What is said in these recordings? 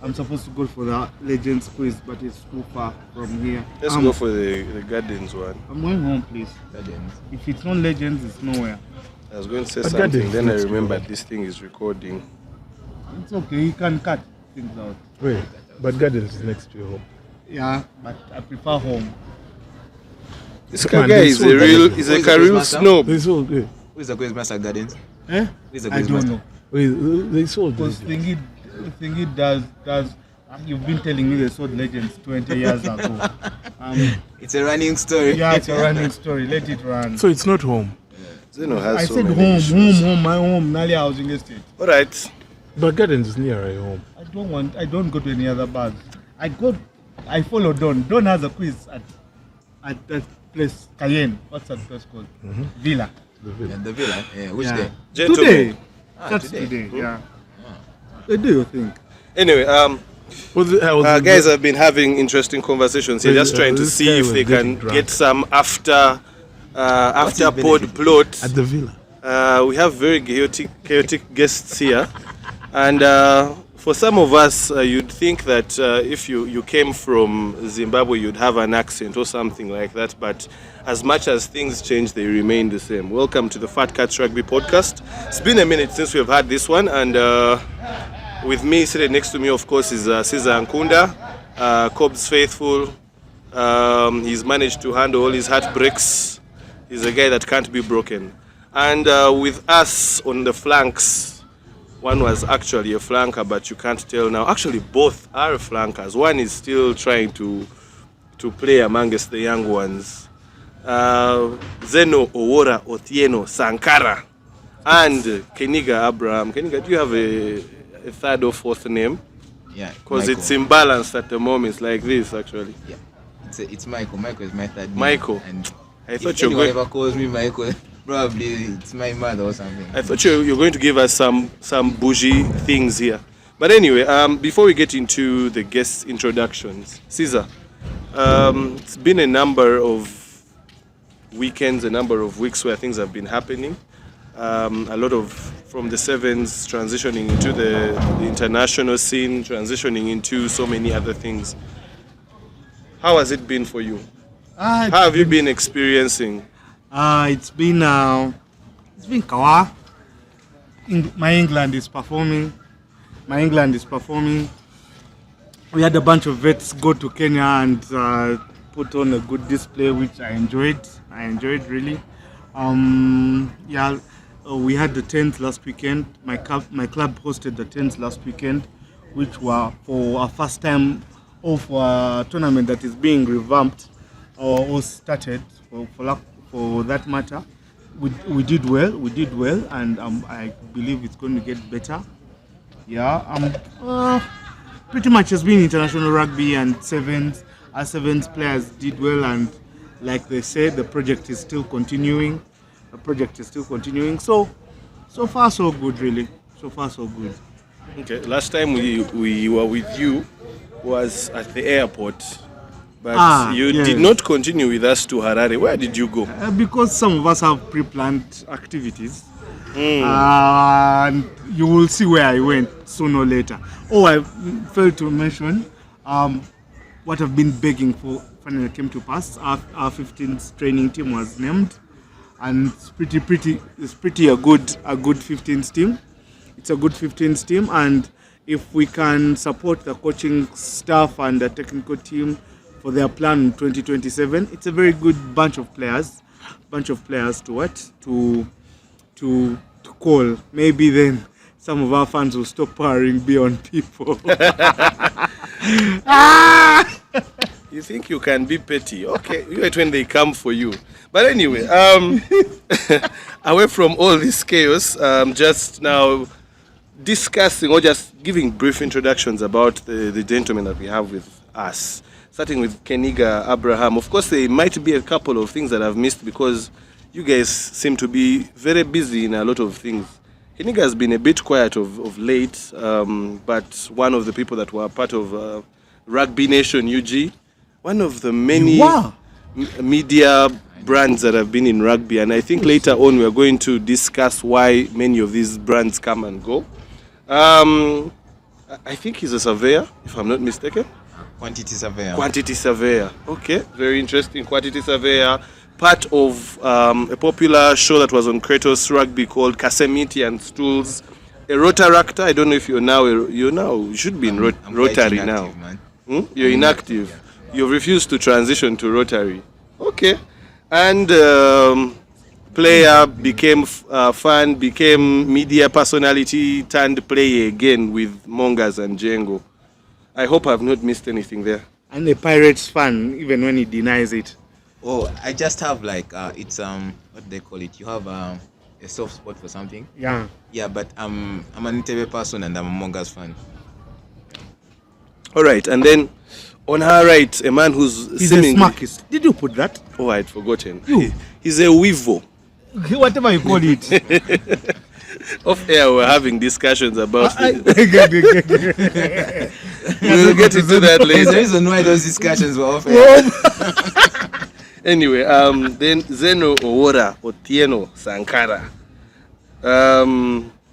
I'm supposed to go for the Legends quiz, but it's too far from here. Let's go for the Gardens one. I'm going home, please. Gardens. If it's not Legends, it's nowhere. I was going to say something, then I remembered this thing is recording. It's okay, you can cut things out. Wait, but Gardens is next to your home. Yeah, but I prefer home. This guy is a real snob. They sold it. Who is the Quizmaster Gardens? Eh? Who is the I don't Quizmaster? know. Wait, they sold Because it. Thingy does. You've been telling me they sold Legends 20 years ago. It's a running story. Yeah, it's a running story. Let it run. So it's not home. Zeno has I so said many home, issues. my home, Nali housing estate. All right. But Gardens is near your home. I don't go to any other bars. I follow Don. Don has a quiz at that place, Cayenne. What's that place called? Villa. The villa. Yeah, the villa. Yeah, which day? Gentlemen. Today. Ah, That's today. today, yeah. What do you think? Anyway, guys have been having interesting conversations here, just trying to this see guy if was they can getting drunk. get some after pod plot. At the villa. We have very chaotic guests here, and for some of us, you'd think that if you came from Zimbabwe, you'd have an accent or something like that. But as much as things change, they remain the same. Welcome to the Fat Cats Rugby Podcast. It's been a minute since we've had this one, and with me, sitting next to me, of course, is Cesar Ankunda, Cobb's faithful. He's managed to handle all his heartbreaks. He's a guy that can't be broken. And with us on the flanks, one was actually a flanker, but you can't tell now. Actually, both are flankers. One is still trying to play amongst the young ones. Zeno, Owora, Othieno, Sankara, and Keniga Abraham. Keniga, do you have a third or fourth name? Yeah. Because it's imbalanced at the moment. It's like this, actually. Yeah. It's Michael. Michael is my third name. Michael. And I thought if you were anyone going. ever calls me Michael, probably it's my mother or something. I thought you're going to give us some bougie things here. But anyway, before we get into the guest introductions, Caesar, it's been a number of weekends, a number of weeks where things have been happening. A lot of from the sevens transitioning into the international scene, transitioning into so many other things. How has it been for you? How have you been experiencing? It's been Kawa. My England is performing. We had a bunch of vets go to Kenya and put on a good display, which I enjoyed. Really. We had the 10th last weekend. My club hosted the 10th last weekend, which were for our first time of a tournament that is being revamped or started for that matter. We did well, and I believe it's going to get better. Pretty much has been international rugby and sevens. Our sevens players did well, and like they said, the project is still continuing. So far so good, really. So far so good. Okay, last time we were with you was at the airport, but you did not continue with us to Harare. Where did you go? Because some of us have pre-planned activities, and you will see where I went sooner or later. I failed to mention what I've been begging for. Finally came to pass. Our 15th training team was named, and it's pretty a good 15th team. It's a good 15th team, and if we can support the coaching staff and the technical team for their plan in 2027, it's a very good bunch of players to call. Maybe then some of our fans will stop powering beyond people. You think you can be petty? Okay, you wait when they come for you. But anyway, away from all this chaos, just now discussing or just giving brief introductions about the gentlemen that we have with us. Starting with Keniga Abraham. Of course, there might be a couple of things that I've missed because you guys seem to be very busy in a lot of things. Keniga has been a bit quiet of late, but one of the people that were part of Rugby Nation UG, one of the many media brands that have been in rugby, and I think later on we're going to discuss why many of these brands come and go. I think he's a surveyor, if I'm not mistaken. Quantity surveyor. Quantity surveyor. Okay, very interesting. Quantity surveyor. Part of a popular show that was on Kratos Rugby called Kasemiti and Stools. A Rotaractor. I don't know if you should be in I'm Rotary quite now. inactive, man. You're inactive. Yeah. You've refused to transition to Rotary. Okay. And player became fan, became media personality, turned player again with Mongas and Django. I hope I've not missed anything there. And a Pirates fan, even when he denies it. Oh, I just have like it's what do they call it? You have a soft spot for something. Yeah. Yeah, but I'm an Ntebe person and I'm a Mongas fan. All right, and then on her right, a man who's He's a seemingly... smarkist. Did you put that? Oh, I'd forgotten. You. He's a Weevo. Whatever you call it. Off air, we're having discussions about it. We'll We'll get into that There's a later. reason why those discussions were off air. Anyway, then Zeno, Owora, Othieno, Sankara.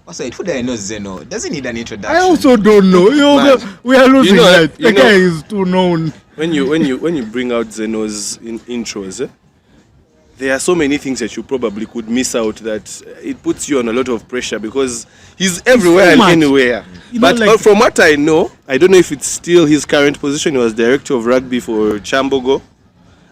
Also, it I know Zeno doesn't need an introduction. I also don't know. Man. We are losing that. You The know- guy is too known. When you bring out Zeno's intros, there are so many things that you probably could miss out that it puts you on a lot of pressure because he's everywhere and much. anywhere. You know, But like- from what I know, I don't know if it's still his current position. He was director of rugby for Chambogo.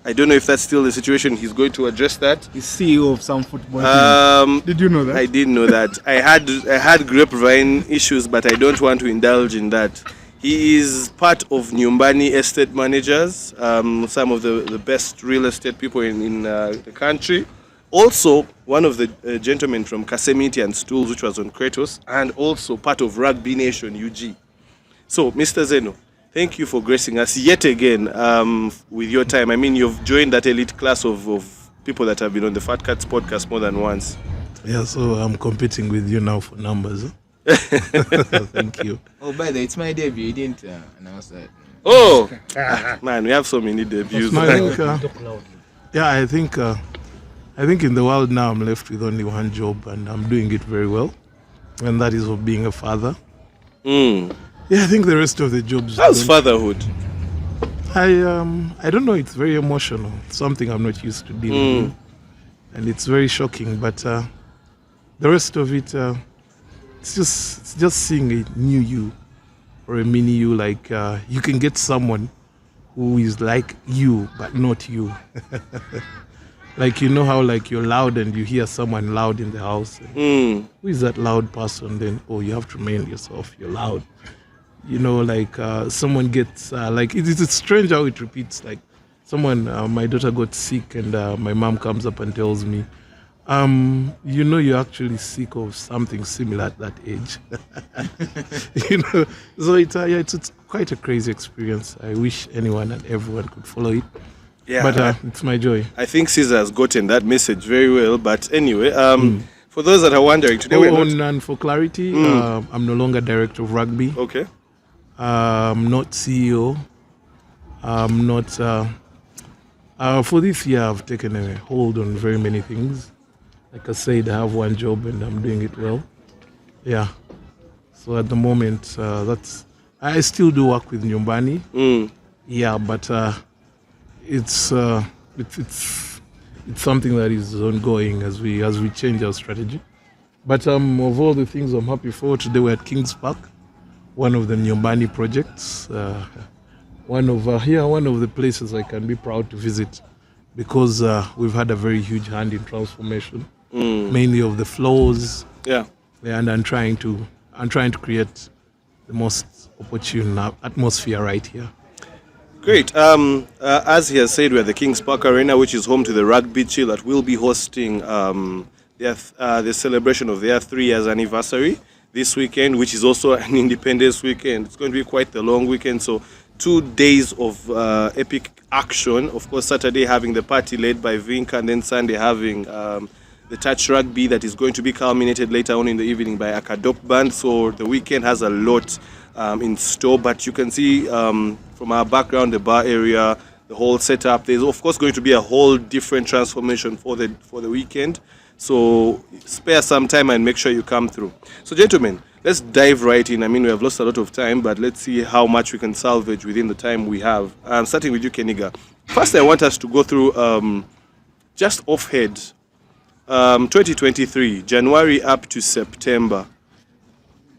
I don't know if that's still the situation. He's going to address that. He's CEO of some football team. Did you know that? I didn't know that. I had grapevine issues, but I don't want to indulge in that. He is part of Nyumbani estate managers, some of the best real estate people in the country. Also, one of the gentlemen from Kasemiti and Stools, which was on Kratos, and also part of Rugby Nation UG. So, Mr. Zeno, thank you for gracing us yet again with your time. I mean, you've joined that elite class of people that have been on the Fat Cats podcast more than once. Yeah, so I'm competing with you now for numbers. Thank you. Oh, by the way, it's my debut. You didn't announce that. Oh, man, we have so many debuts. I think, I think in the world now I'm left with only one job, and I'm doing it very well, and that is of being a father. Mm. Yeah, I think the rest of the jobs. How's don't- fatherhood? I don't know. It's very emotional. It's something I'm not used to dealing with, and it's very shocking. But the rest of it, it's just seeing a new you or a mini you. Like you can get someone who is like you but not you. Like, you know how like you're loud and you hear someone loud in the house. Mm. Who is that loud person? Then you have to remain yourself. You're loud. You know, like someone gets like it's strange how it repeats. Like someone, my daughter got sick, and my mom comes up and tells me, you know, you're actually sick of something similar at that age. You know, so it's quite a crazy experience. I wish anyone and everyone could follow it. Yeah, But it's my joy. I think Caesar has gotten that message very well. But anyway, for those that are wondering, today we're not... And for clarity, I'm no longer director of rugby. Okay. I'm not CEO. I'm not. For this year, I've taken a hold on very many things. Like I said, I have one job and I'm doing it well. Yeah. So at the moment, I still do work with Nyumbani. Mm. Yeah, but it's something that is ongoing as we change our strategy. But of all the things I'm happy for, today we're at Kings Park, one of the Nyumbani projects, one of the places I can be proud to visit, because we've had a very huge hand in transformation, mainly of the floors. Yeah. And I'm trying to create the most opportune atmosphere right here. Great. As he has said, we're at the Kings Park Arena, which is home to the Rugby Chill, that will be hosting the celebration of their 3 years anniversary this weekend, which is also an Independence weekend. It's going to be quite the long weekend, so 2 days of epic action. Of course, Saturday having the party led by Vink, and then Sunday having the touch rugby that is going to be culminated later on in the evening by Akadop Band. So the weekend has a lot in store, but you can see from our background, the bar area, the whole setup, there's of course going to be a whole different transformation for the weekend. So spare some time and make sure you come through. So gentlemen, let's dive right in. I mean, we have lost a lot of time, but let's see how much we can salvage within the time we have. Starting with you, Keniga. First, I want us to go through just offhead 2023, January up to September.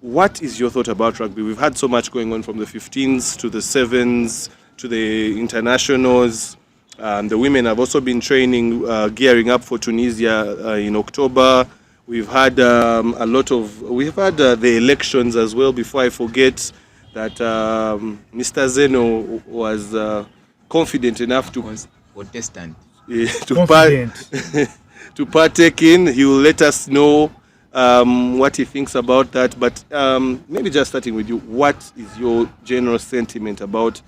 What is your thought about rugby? We've had so much going on from the 15s to the 7s to the internationals. The women have also been training, gearing up for Tunisia in October. We've had we've had the elections as well. Before I forget that Mr. Zeno was confident enough to Protestant. to partake in. He will let us know what he thinks about that. But maybe just starting with you, what is your general sentiment about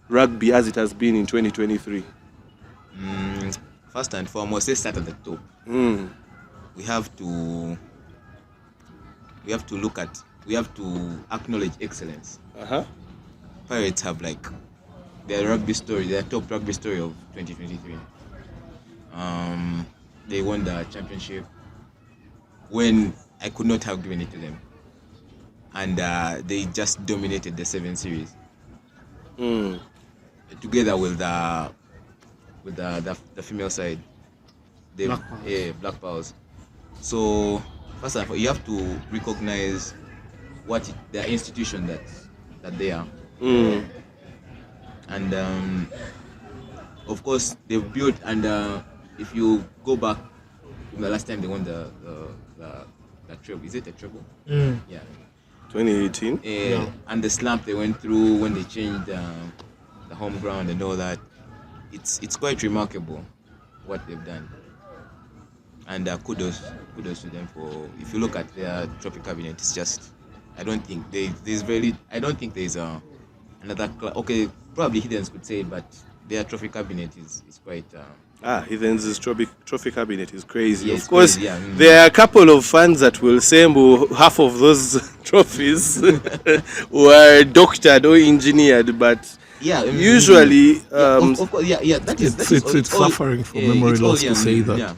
rugby as it has been in 2023? First and foremost, let's start at the top. We have to acknowledge excellence. Pirates have their top rugby story of 2023. They won the championship when I could not have given it to them, and they just dominated the 7 series together with the female side, the Black Powers. So first of all, you have to recognize the institution that they are, and of course they've built. And if you go back from the last time they won the treble, is it a treble? Yeah, 2018. And the slump they went through when they changed the home ground and all that. It's quite remarkable what they've done, and kudos to them for. If you look at their trophy cabinet, it's just I don't think there's another club. Okay, probably Heathens could say it, but their trophy cabinet is quite. Heathens' trophy cabinet is crazy. Yeah, of course, crazy, yeah. There are a couple of fans that will say half of those trophies were doctored or engineered, but. Yeah, usually, of course, that is it's suffering from memory loss to say that.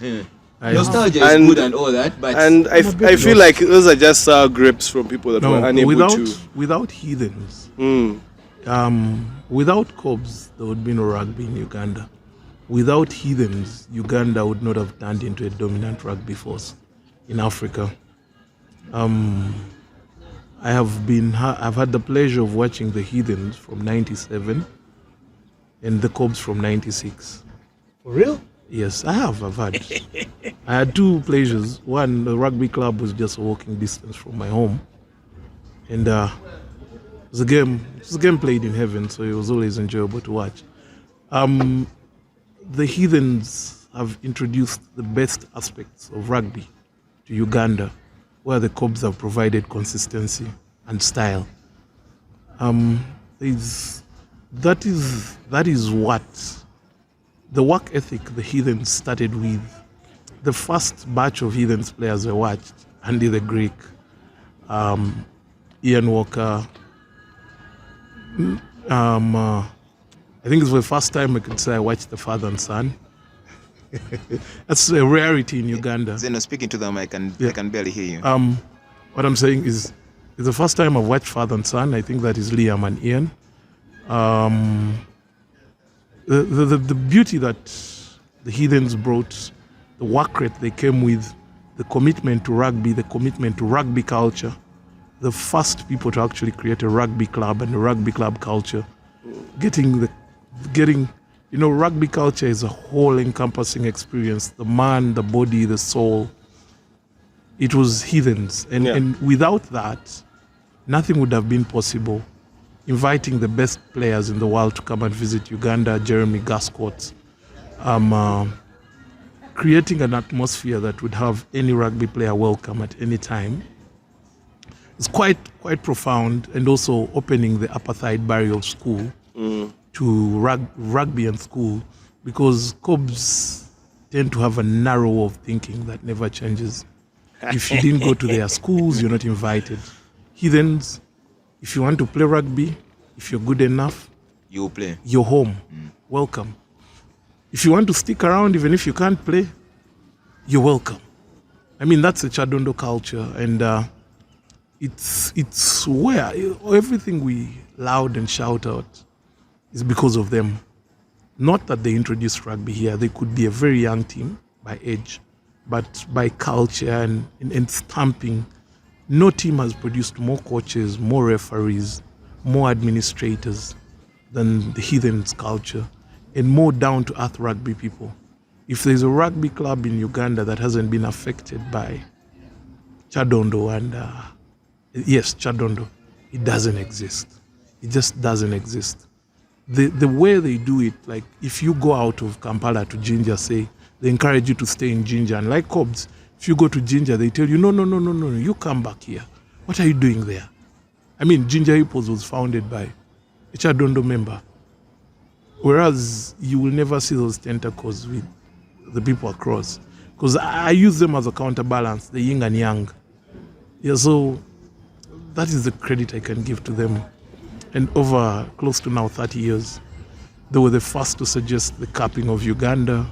Nostalgia is good and all that, but I feel like those are just sour grapes from people that were unable to. Without Heathens, without Cobs, there would be no rugby in Uganda. Without Heathens, Uganda would not have turned into a dominant rugby force in Africa. I've had the pleasure of watching the Heathens from '97 and the Cobs from '96. For real? Yes, I've had. I had two pleasures. One, the rugby club was just a walking distance from my home, and it was a game played in heaven, so it was always enjoyable to watch. The Heathens have introduced the best aspects of rugby to Uganda, where the Cobs have provided consistency and style. That is what the work ethic the Heathens started with. The first batch of Heathens players I watched, Andy the Greek, Ian Walker. I think it's the first time I could say I watched the father and son. That's a rarity in Uganda. Zeno, speaking to them, I can barely hear you. What I'm saying is, it's the first time I've watched father and son. I think that is Liam and Ian. The beauty that the Heathens brought, the work rate they came with, the commitment to rugby culture, the first people to actually create a rugby club and a rugby club culture, rugby culture is a whole encompassing experience. The man, the body, the soul. It was Heathens. And without that, nothing would have been possible. Inviting the best players in the world to come and visit Uganda, Jeremy Gascott, creating an atmosphere that would have any rugby player welcome at any time. It's quite profound, and also opening the apartheid barrier of school to rugby and school, because Cobs tend to have a narrow of thinking that never changes. If you didn't go to their schools, you're not invited. Heathens, if you want to play rugby, if you're good enough, you play. You're home. Welcome. If you want to stick around, even if you can't play, you're welcome. I mean, that's a Chadondo culture, and it's where everything we loud and shout out is because of them. Not that they introduced rugby here. They could be a very young team by age, but by culture and stamping, no team has produced more coaches, more referees, more administrators than the Heathens culture, and more down-to-earth rugby people. If there's a rugby club in Uganda that hasn't been affected by Chadondo and Chadondo, it doesn't exist. It just doesn't exist. The way they do it, like if you go out of Kampala to Jinja, say, they encourage you to stay in Jinja. And like Cobbs, if you go to Jinja, they tell you, no, you come back here. What are you doing there? I mean, Jinja Hippos was founded by a Chadondo member. Whereas you will never see those tentacles with the people across. Because I use them as a counterbalance, the yin and yang. Yeah, so that is the credit I can give to them. And over close to now 30 years, they were the first to suggest the capping of Uganda.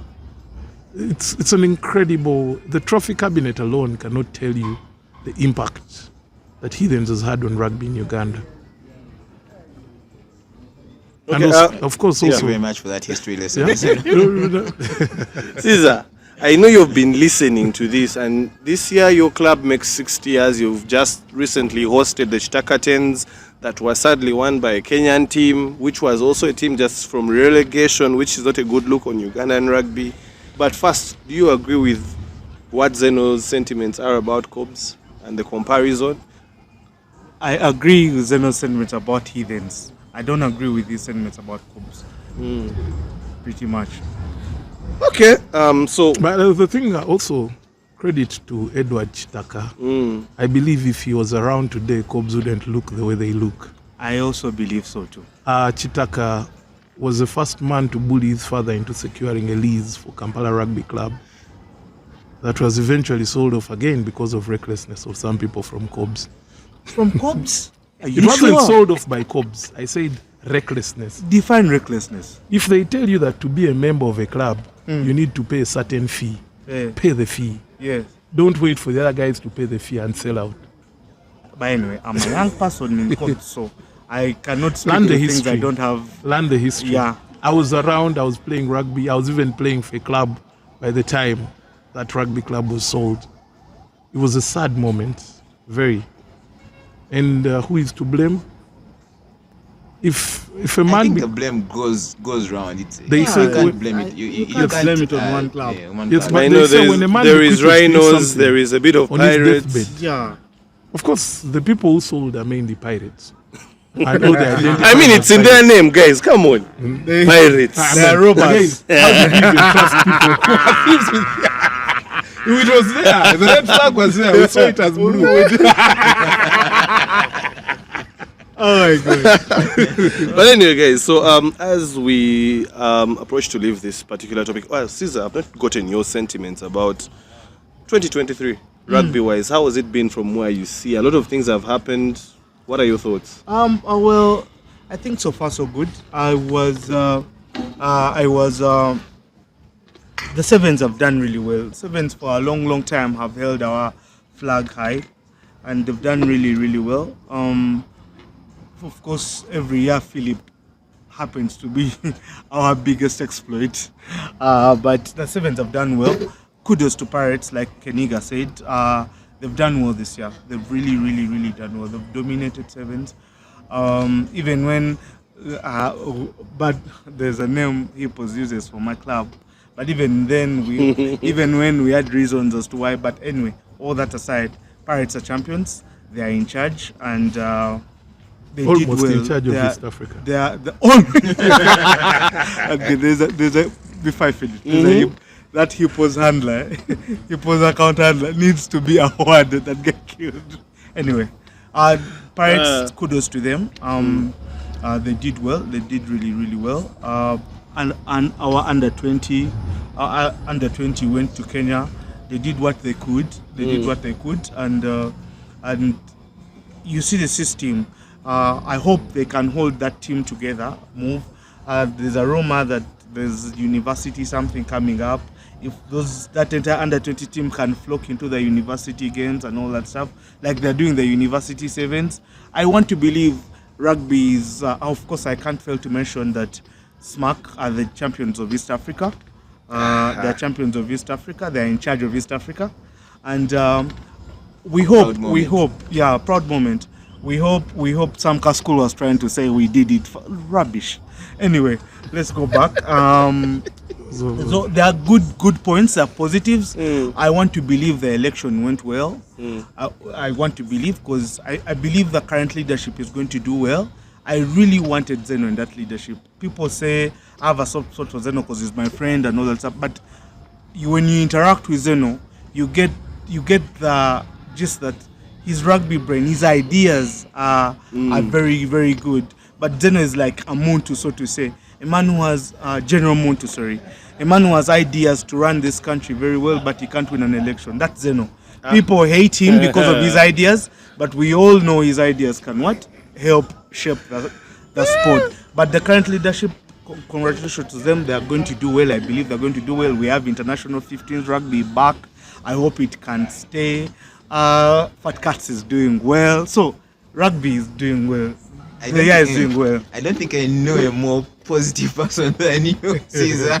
It's an incredible, the trophy cabinet alone cannot tell you the impact that Heathens has had on rugby in Uganda. Okay, And also, of course, Thank also. you very much for that history lesson. Caesar, I know you've been listening to this, and this year your club makes 60 years. You've just recently hosted the Chitakatens that was sadly won by a Kenyan team, which was also a team just from relegation, which is not a good look on Ugandan rugby. But first, do you agree with what Zeno's sentiments are about Cobbs and the comparison? I agree with Zeno's sentiments about Heathens. I don't agree with his sentiments about Cobbs. Pretty much. Okay, so But the thing also, credit to Edward Chitaka. I believe if he was around today, Cobbs wouldn't look the way they look. I also believe so too. Chitaka was the first man to bully his father into securing a lease for Kampala Rugby Club that was eventually sold off again because of recklessness of some people from Cobbs. From Cobbs? Are It you wasn't sure? sold off by Cobbs. I said recklessness. Define recklessness. If they tell you that to be a member of a club, you need to pay a certain fee, Yeah. pay the fee. Yes. Don't wait for the other guys to pay the fee and sell out. But anyway, I'm a young person in court, so I cannot speak Learn to the things history. I don't have. Learn the history. Yeah. I was around, I was playing rugby, I was even playing for a club by the time that rugby club was sold. It was a sad moment, very. And who is to blame? If a I man think be- the blame goes round. They you say can't when- blame it. You can't blame it on one club. Yeah, one Yes, club. but I they know say when a man there is requests to do rhinos, something there is a bit of on his pirates. deathbed. Yeah. Of course, the people who sold are mainly pirates. And all they identify I mean, as it's in pirates. their name, guys. Come on, pirates. They are robbers. Again, how did you even trust people who are thieves with- It was there. The red flag was there. We saw it as blue. Oh my God. But anyway, guys, so as we approach to leave this particular topic, well, Caesar, I've not gotten your sentiments about 2023 rugby-wise. How has it been from where you see? A lot of things have happened. What are your thoughts? Well, I think so far so good. The Sevens have done really well. Sevens for a long time have held our flag high, and they've done really well. Of course, every year Philip happens to be our biggest exploit, but the Sevens have done well. Kudos to Pirates, like Keniga said. They've done well this year. They've really done well. They've dominated Sevens. Even when, but there's a name Hippos uses for my club. But even then, even when we had reasons as to why. But anyway, all that aside, Pirates are champions. They are in charge, and they Almost did well. in charge of They are- East Africa. They are the only. Okay, there's a before I finish. That Hippos handler, Hippos account handler needs to be a word that get killed. Anyway, Pirates, kudos to them. They did well. They did really well. And our under 20 went to Kenya. They did what they could. And you see the system. I hope they can hold that team together. There's a rumor that there's university something coming up if that entire under 20 team can flock into the university games and all that stuff, like they're doing the university sevens, I want to believe rugby is. Of course, I can't fail to mention that SMAC are the champions of East Africa. They're champions of East Africa. They're in charge of East Africa, and we hope. Proud moment. We hope some school was trying to say we did it. Rubbish. Anyway, let's go back. So there are good points, there are positives. I want to believe the election went well. I want to believe because I believe the current leadership is going to do well. I really wanted Zeno in that leadership. People say I have a soft spot for Zeno because he's my friend and all that stuff. But when you interact with Zeno, you get the gist that his rugby brain, his ideas are very, very good. But Zeno is like a Muntu, so to say. A man who has General Muntu, sorry. A man who has ideas to run this country very well, but he can't win an election. That's Zeno. People hate him because of his ideas, but we all know his ideas can what? Help shape the sport. But the current leadership, congratulations to them. They are going to do well. I believe they're going to do well. We have international 15s rugby back. I hope it can stay. Fat Cats is doing well. So rugby is doing well. The year is doing well. I don't think I know a more positive person than you, Caesar.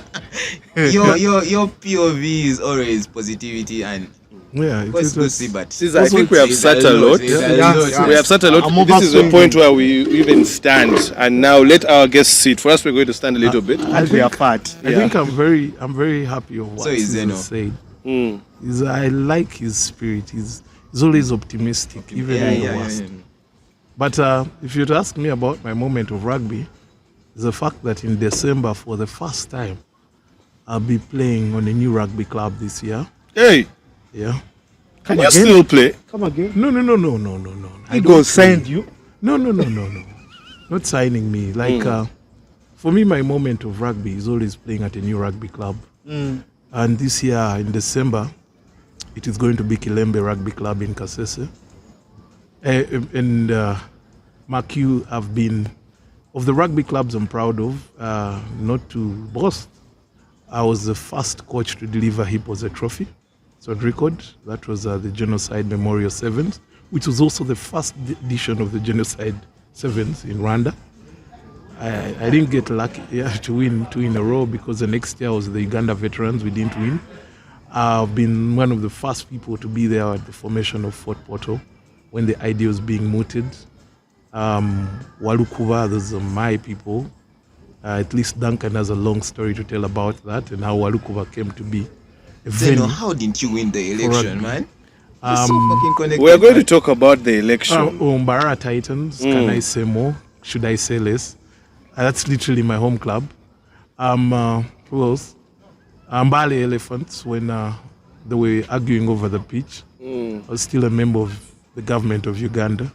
Your POV is always positivity and it's good to see, but Caesar, I think we have sat a lot. We have sat a lot. This is the point where we even stand, and now let our guests sit. For us, we're going to stand a little bit. We are fat. I think I'm very happy of what Zeno said. I like his spirit. He's always optimistic, even in the worst. But if you'd ask me about my moment of rugby, it's the fact that in December, for the first time, I'll be playing on a new rugby club this year. Hey! Yeah. Can you still play? Come again? No. I don't signed you? No. Not signing me. Like, for me, my moment of rugby is always playing at a new rugby club. And this year, in December, it is going to be Kilembe Rugby Club in Kasese. And Mark, you have been, of the rugby clubs I'm proud of, not to boast, I was the first coach to deliver Hippos a trophy. So on record, that was the Genocide Memorial Sevens, which was also the first edition of the Genocide Sevens in Rwanda. I didn't get lucky to win 2 in a row because the next year was the Uganda Veterans, we didn't win. I've been one of the first people to be there at the formation of Fort Portal when the idea was being mooted. Walukuva, those are my people. At least Duncan has a long story to tell about that and how Walukuva came to be. Zeno, how didn't you win the election, man? You're so fucking connected. We're going to talk about the election. Umbara Titans, can I say more? Should I say less? That's literally my home club. Who else? Mbale Elephants, when they were arguing over the pitch. I was still a member of the government of Uganda.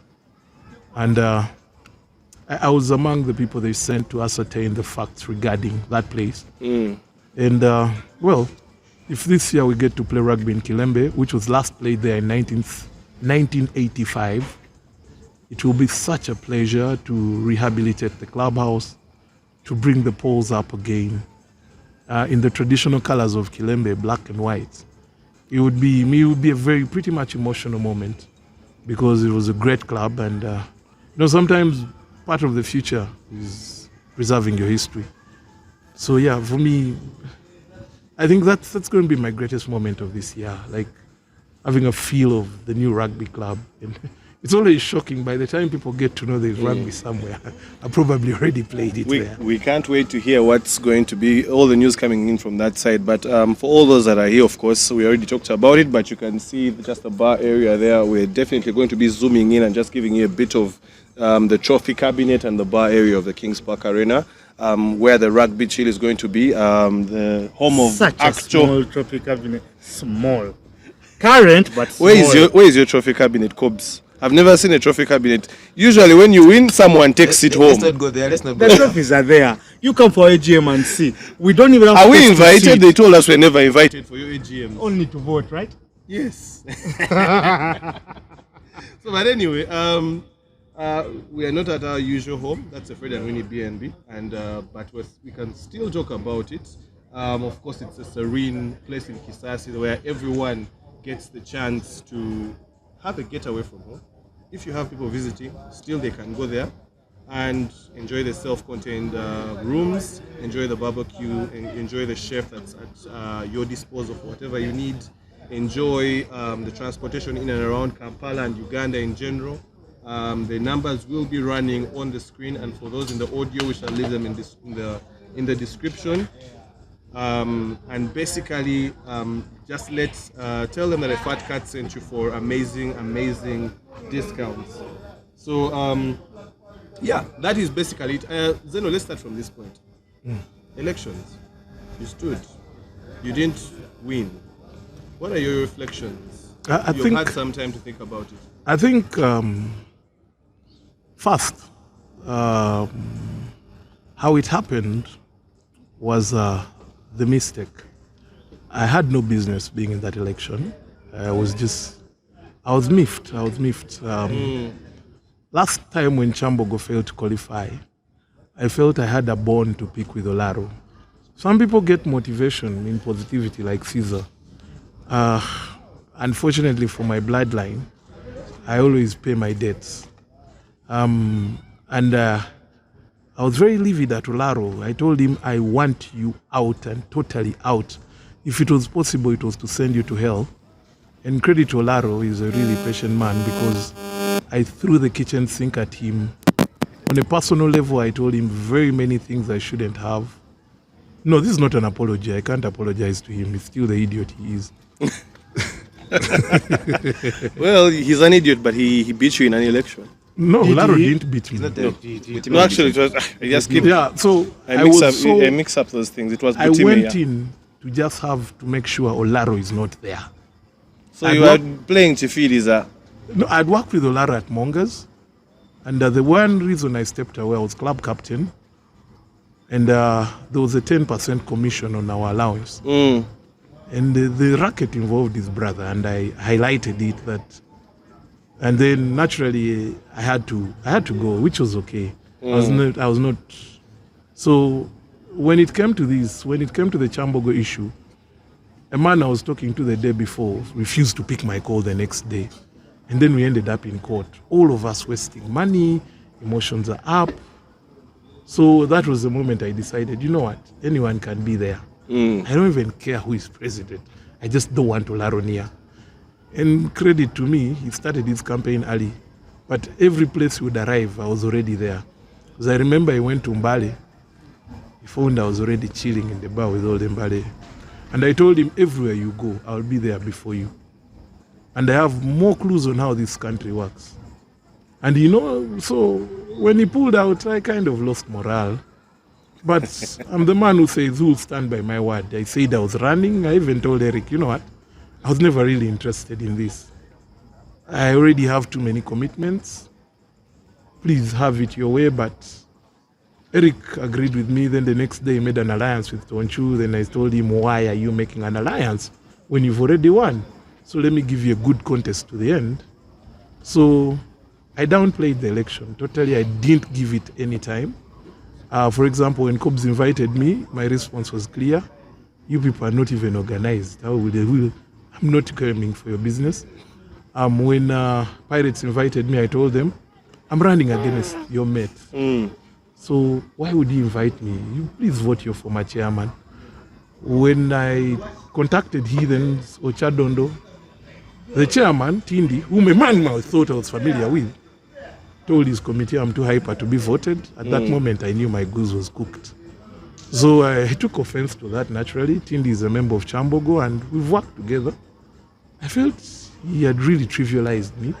And I was among the people they sent to ascertain the facts regarding that place. And, well, if this year we get to play rugby in Kilembe, which was last played there in 1985, it will be such a pleasure to rehabilitate the clubhouse, to bring the poles up again in the traditional colors of Kilembe, black and white. It would be a very pretty much emotional moment because it was a great club, and sometimes part of the future is preserving your history. So yeah, for me, I think that's going to be my greatest moment of this year, like having a feel of the new rugby club. And it's always shocking by the time people get to know there's rugby somewhere. I probably already played it there. We can't wait to hear what's going to be, all the news coming in from that side. But for all those that are here, of course, we already talked about it, but you can see just the bar area there. We're definitely going to be zooming in and just giving you a bit of the trophy cabinet and the bar area of the Kings Park Arena, where the rugby chill is going to be, the home of such actual... a small trophy cabinet. Small. Current, but small. Where is your trophy cabinet, Cobbs? I've never seen a trophy cabinet. Usually when you win, someone takes it home. Let's not go there. The trophies are there. You come for AGM and see. We don't even have Are we to invited? see. They told us we're never invited for your AGM. Only to vote, right? Yes. So, but anyway, we are not at our usual home. That's a Fred and Winnie B&B, and but we can still talk about it. Of course, it's a serene place in Kisasi where everyone gets the chance to have a getaway from home. If you have people visiting, still they can go there and enjoy the self-contained rooms, enjoy the barbecue, and enjoy the chef that's at your disposal for whatever you need. Enjoy the transportation in and around Kampala and Uganda in general. The numbers will be running on the screen, and for those in the audio, we shall leave them in the description. And basically, just tell them that a Fat Cat sent you for amazing discounts. So yeah, that is basically it. Zeno, let's start from this point. Elections. You stood. You didn't win. What are your reflections? You've had some time to think about it. I think first, how it happened was the mistake. I had no business being in that election. I was miffed. Last time when Chambogo failed to qualify, I felt I had a bone to pick with Olaro. Some people get motivation in positivity like Caesar. Unfortunately for my bloodline, I always pay my debts. And I was very livid at Olaro. I told him, I want you out and totally out. If it was possible, it was to send you to hell. And credit to Olaro, he's a really patient man, because I threw the kitchen sink at him. On a personal level, I told him very many things I shouldn't have. No, this is not an apology. I can't apologize to him. He's still the idiot he is. Well, he's an idiot, but he beat you in an election. No, Olaro didn't beat me. No, actually, it was. I just keep. Yeah, so I mix up those things. It was. I went in to just have to make sure Olaro is not there. So you were playing Chifiriza. No, I'd worked with Olaro at Mongers, and the one reason I stepped away, I was club captain, and there was a 10% commission on our allowance. And the racket involved his brother, and I highlighted it that. And then naturally I had to go, which was okay. I was not. So when it came to the Chambogo issue, a man I was talking to the day before refused to pick my call the next day. And then we ended up in court. All of us wasting money, emotions are up. So that was the moment I decided, you know what, anyone can be there. I don't even care who is president. I just don't want Olaro near. And credit to me, he started his campaign early. But every place he would arrive, I was already there. Because I remember he went to Mbale. He found I was already chilling in the bar with all the Mbale. And I told him, everywhere you go, I'll be there before you. And I have more clues on how this country works. And so when he pulled out, I kind of lost morale. But I'm the man who says, who will stand by my word? I said I was running. I even told Eric, you know what? I was never really interested in this. I already have too many commitments. Please have it your way. But Eric agreed with me. Then the next day he made an alliance with Tonchu. Then I told him, why are you making an alliance when you've already won? So let me give you a good contest to the end. So I downplayed the election. Totally, I didn't give it any time. For example, when Cobbs invited me, my response was clear. You people are not even organized. How will they? I'm not coming for your business. When Pirates invited me, I told them, I'm running against your mate. So why would you invite me? You please vote your former chairman. When I contacted Heathens or Chadondo, the chairman, Tindi, whom a man I thought I was familiar with, told his committee I'm too hyper to be voted. At that moment, I knew my goose was cooked. So I took offense to that naturally. Tindi is a member of Chambogo and we've worked together. I felt he had really trivialized me.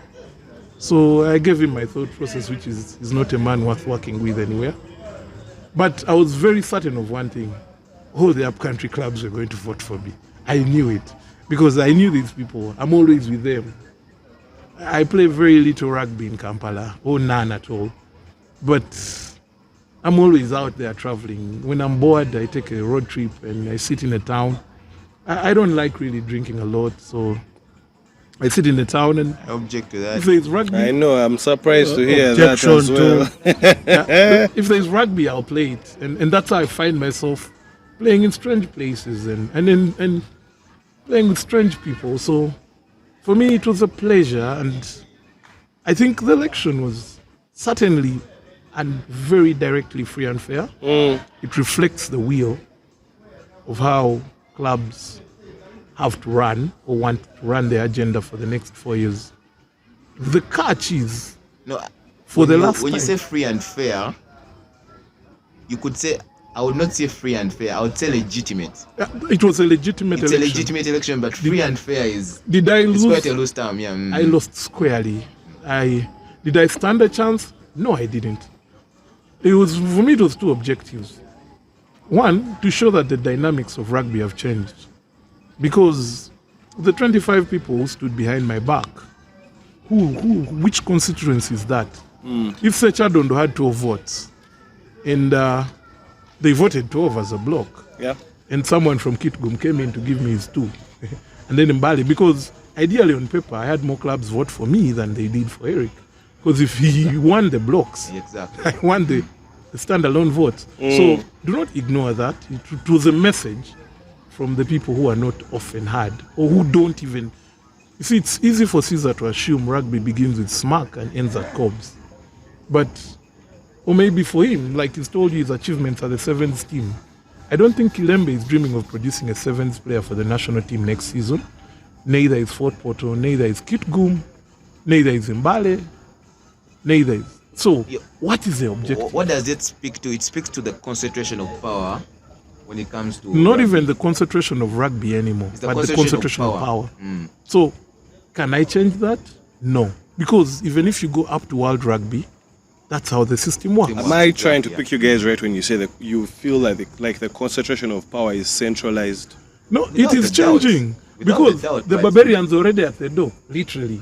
So I gave him my thought process, which is he's not a man worth working with anywhere. But I was very certain of one thing. All the upcountry clubs were going to vote for me. I knew it because I knew these people. I'm always with them. I play very little rugby in Kampala, or none at all. But I'm always out there traveling. When I'm bored, I take a road trip and I sit in a town. I don't like really drinking a lot, so I sit in the town and I object to that. if there's rugby, I know, I'm surprised to hear that as well. if there's rugby, I'll play it. And that's how I find myself playing in strange places and playing with strange people. So for me, it was a pleasure, and I think the election was certainly and very directly free and fair. It reflects the will of how clubs have to run or want to run their agenda for the next 4 years. The catch is, No, for the when last when you time, say free and fair, you could say, I would not say free and fair. I would say legitimate. it was a legitimate It's election. a legitimate election, but free and fair is Did I it's quite a lose? loose term. Yeah. I lost squarely. Did I stand a chance? No, I didn't. It was, for me, it was two objectives. One, to show that the dynamics of rugby have changed, because the 25 people who stood behind my back, which constituency is that? If Sechadondo had 12 votes, and they voted 12 as a block, Yeah. and someone from Kitgum came in to give me his 2, and then Mbali, because ideally on paper I had more clubs vote for me than they did for Eric, because if he won the blocks, Exactly. I won the standalone votes. So do not ignore that. It was a message from the people who are not often heard, or who don't even. You see, it's easy for Caesar to assume rugby begins with smack and ends at Cobbs. But, or maybe for him, like he's told you, his achievements are the sevens team. I don't think Kilembe is dreaming of producing a sevens player for the national team next season. Neither is Fort Porto, neither is Kitgum, neither is Mbale, neither is. So, Yeah. what is the objective? What does it speak to? It speaks to the concentration of power when it comes to Not rugby. even the concentration of rugby anymore, It's the but the concentration concentration of of power. power. So, can I change that? No. Because even if you go up to world rugby, that's how the system works. Am I trying to Yeah. pick you guys right when you say that you feel like the concentration of power is centralized? No, Without it is the doubt. changing. Without Because the doubt, the right? barbarians already at the door, literally.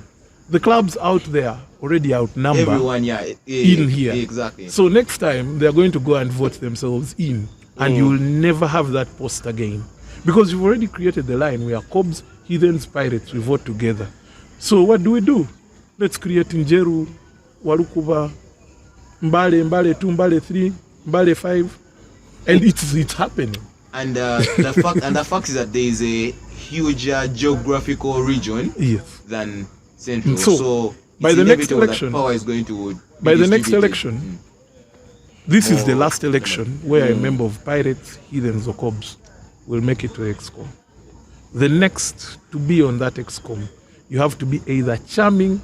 The clubs out there already outnumber Everyone, in here. Exactly. So next time, they're going to go and vote themselves in. And you will never have that post again. Because you've already created the line where Cobs, Heathens, Pirates, we vote together. So what do? Let's create Njeru, Walukuba, Mbale 2, Mbale 3, Mbale 5. And it's happening. And the fact is that there is a huge geographical region Yes. than Central. So, by it's the next inevitable that election- power is going to be By the next distributed. election, this is the last election where a member of Pirates, Heathens, or Cobs will make it to EXCOM. The next to be on that EXCOM, you have to be either charming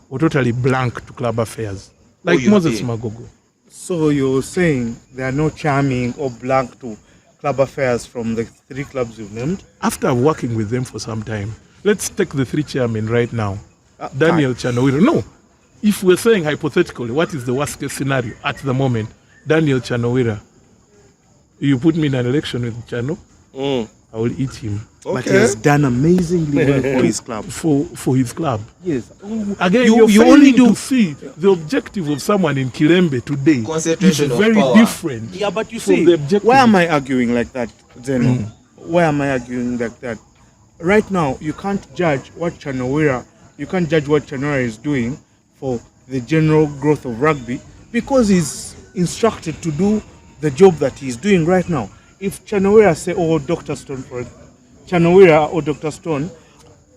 or totally blank to club affairs, like you Moses have Magogo. So you're saying there are no charming or blank to club affairs from the 3 clubs you've named? After working with them for some time, let's take the 3 chairmen right now. Daniel Chanowiro. No, if we're saying hypothetically, what is the worst case scenario at the moment? Daniel Chanowira. You put me in an election with Chano, I will eat him But he has done amazingly well for his club. for his club. Yes. Again, You- you're you failing only do- to see the objective of someone in Kilembe today is Concentration of very power. different. Yeah, but you from see, the objective. why am I arguing like that, Zeno? Why am I arguing like that? Right now, you can't judge what Chanowira is doing for the general growth of rugby because he's instructed to do the job that he's doing right now. If Chanowira say, Chanowira or Dr. Stone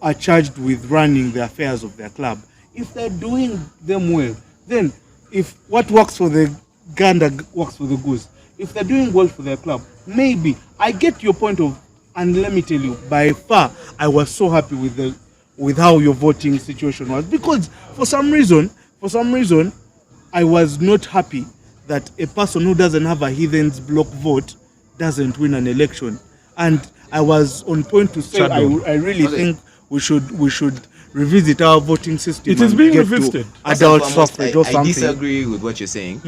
are charged with running the affairs of their club, if they're doing them well, then if what works for the gander works for the goose, if they're doing well for their club, maybe I get your point of, and let me tell you, by far I was so happy with how your voting situation was, because for some reason I was not happy that a person who doesn't have a heathens block vote doesn't win an election, and I was on point to say I really think we should revisit our voting system. It is and being get to revisited. adult First and suffrage foremost, or I something. disagree with what you're saying.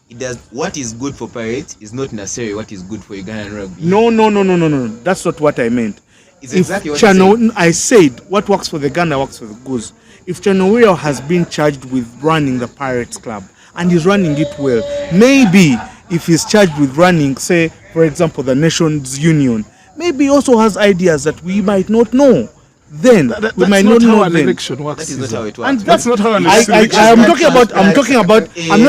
It does what is good for Pirates is not necessarily what is good for Ugandan rugby. No. That's not what I meant. It's exactly what you're saying. I said what works for the Ghana works for the goose. If Chanowiro has been charged with running the Pirates Club and he's running it well, maybe if he's charged with running, say, for example, the Nations Union, maybe he also has ideas that we might not know. Then we might not know an then. election works. That is not how it works. And That's not how an I'm election works.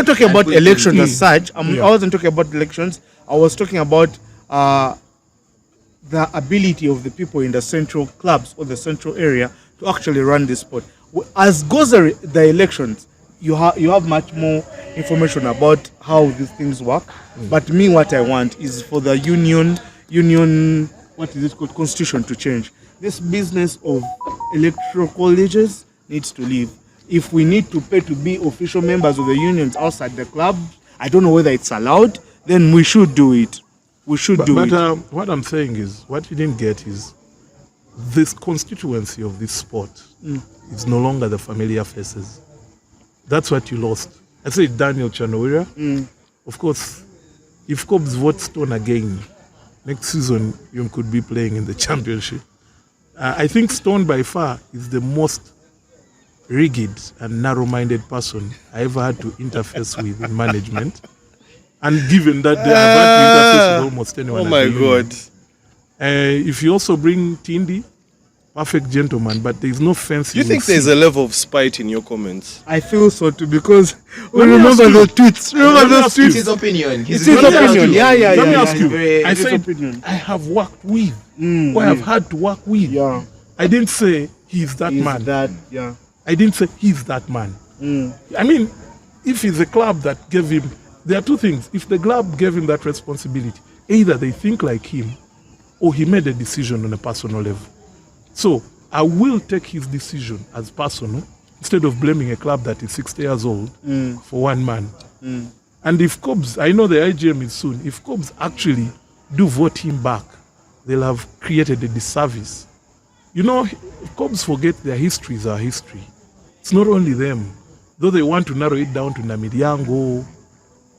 talking about elections as such. I Yeah. wasn't talking about elections. I was talking about the ability of the people in the central clubs or the central area to actually run this sport. As goes the elections, you have much more information about how these things work. But me, what I want is for the union, what is it called, constitution to change. This business of electoral colleges needs to leave. If we need to pay to be official members of the unions outside the club, I don't know whether it's allowed, then we should do it. We should do it. But what I'm saying is, what you didn't get is this constituency of this sport is no longer the familiar faces. That's what you lost. I said Daniel Chanowira. Of course, if Cobs vote Stone again, next season you could be playing in the championship. I think Stone by far is the most rigid and narrow-minded person I ever had to interface with in management. And given that they have had to interface with almost anyone. Oh my God. If you also bring Tindi, perfect gentleman, but there is no fence. Do you think there's a level of spite in your comments? I feel so too, because we remember the tweets. Remember those It's tweets? his opinion. It's his opinion. Yeah. Let me ask you. Very- I His said opinion. I have worked with, or I have had to work with. Yeah. I didn't say he's that Is man. that, yeah. I didn't say he's that man. I mean, if it's a club that gave him, there are two things. If the club gave him that responsibility, either they think like him, or he made a decision on a personal level. So I will take his decision as personal instead of blaming a club that is 60 years old for one man. And if Cobs, I know the IGM is soon, if Cobs actually do vote him back, they'll have created a disservice. You know, Cobs forget their history is our history. It's not only them. Though they want to narrow it down to Namiriango,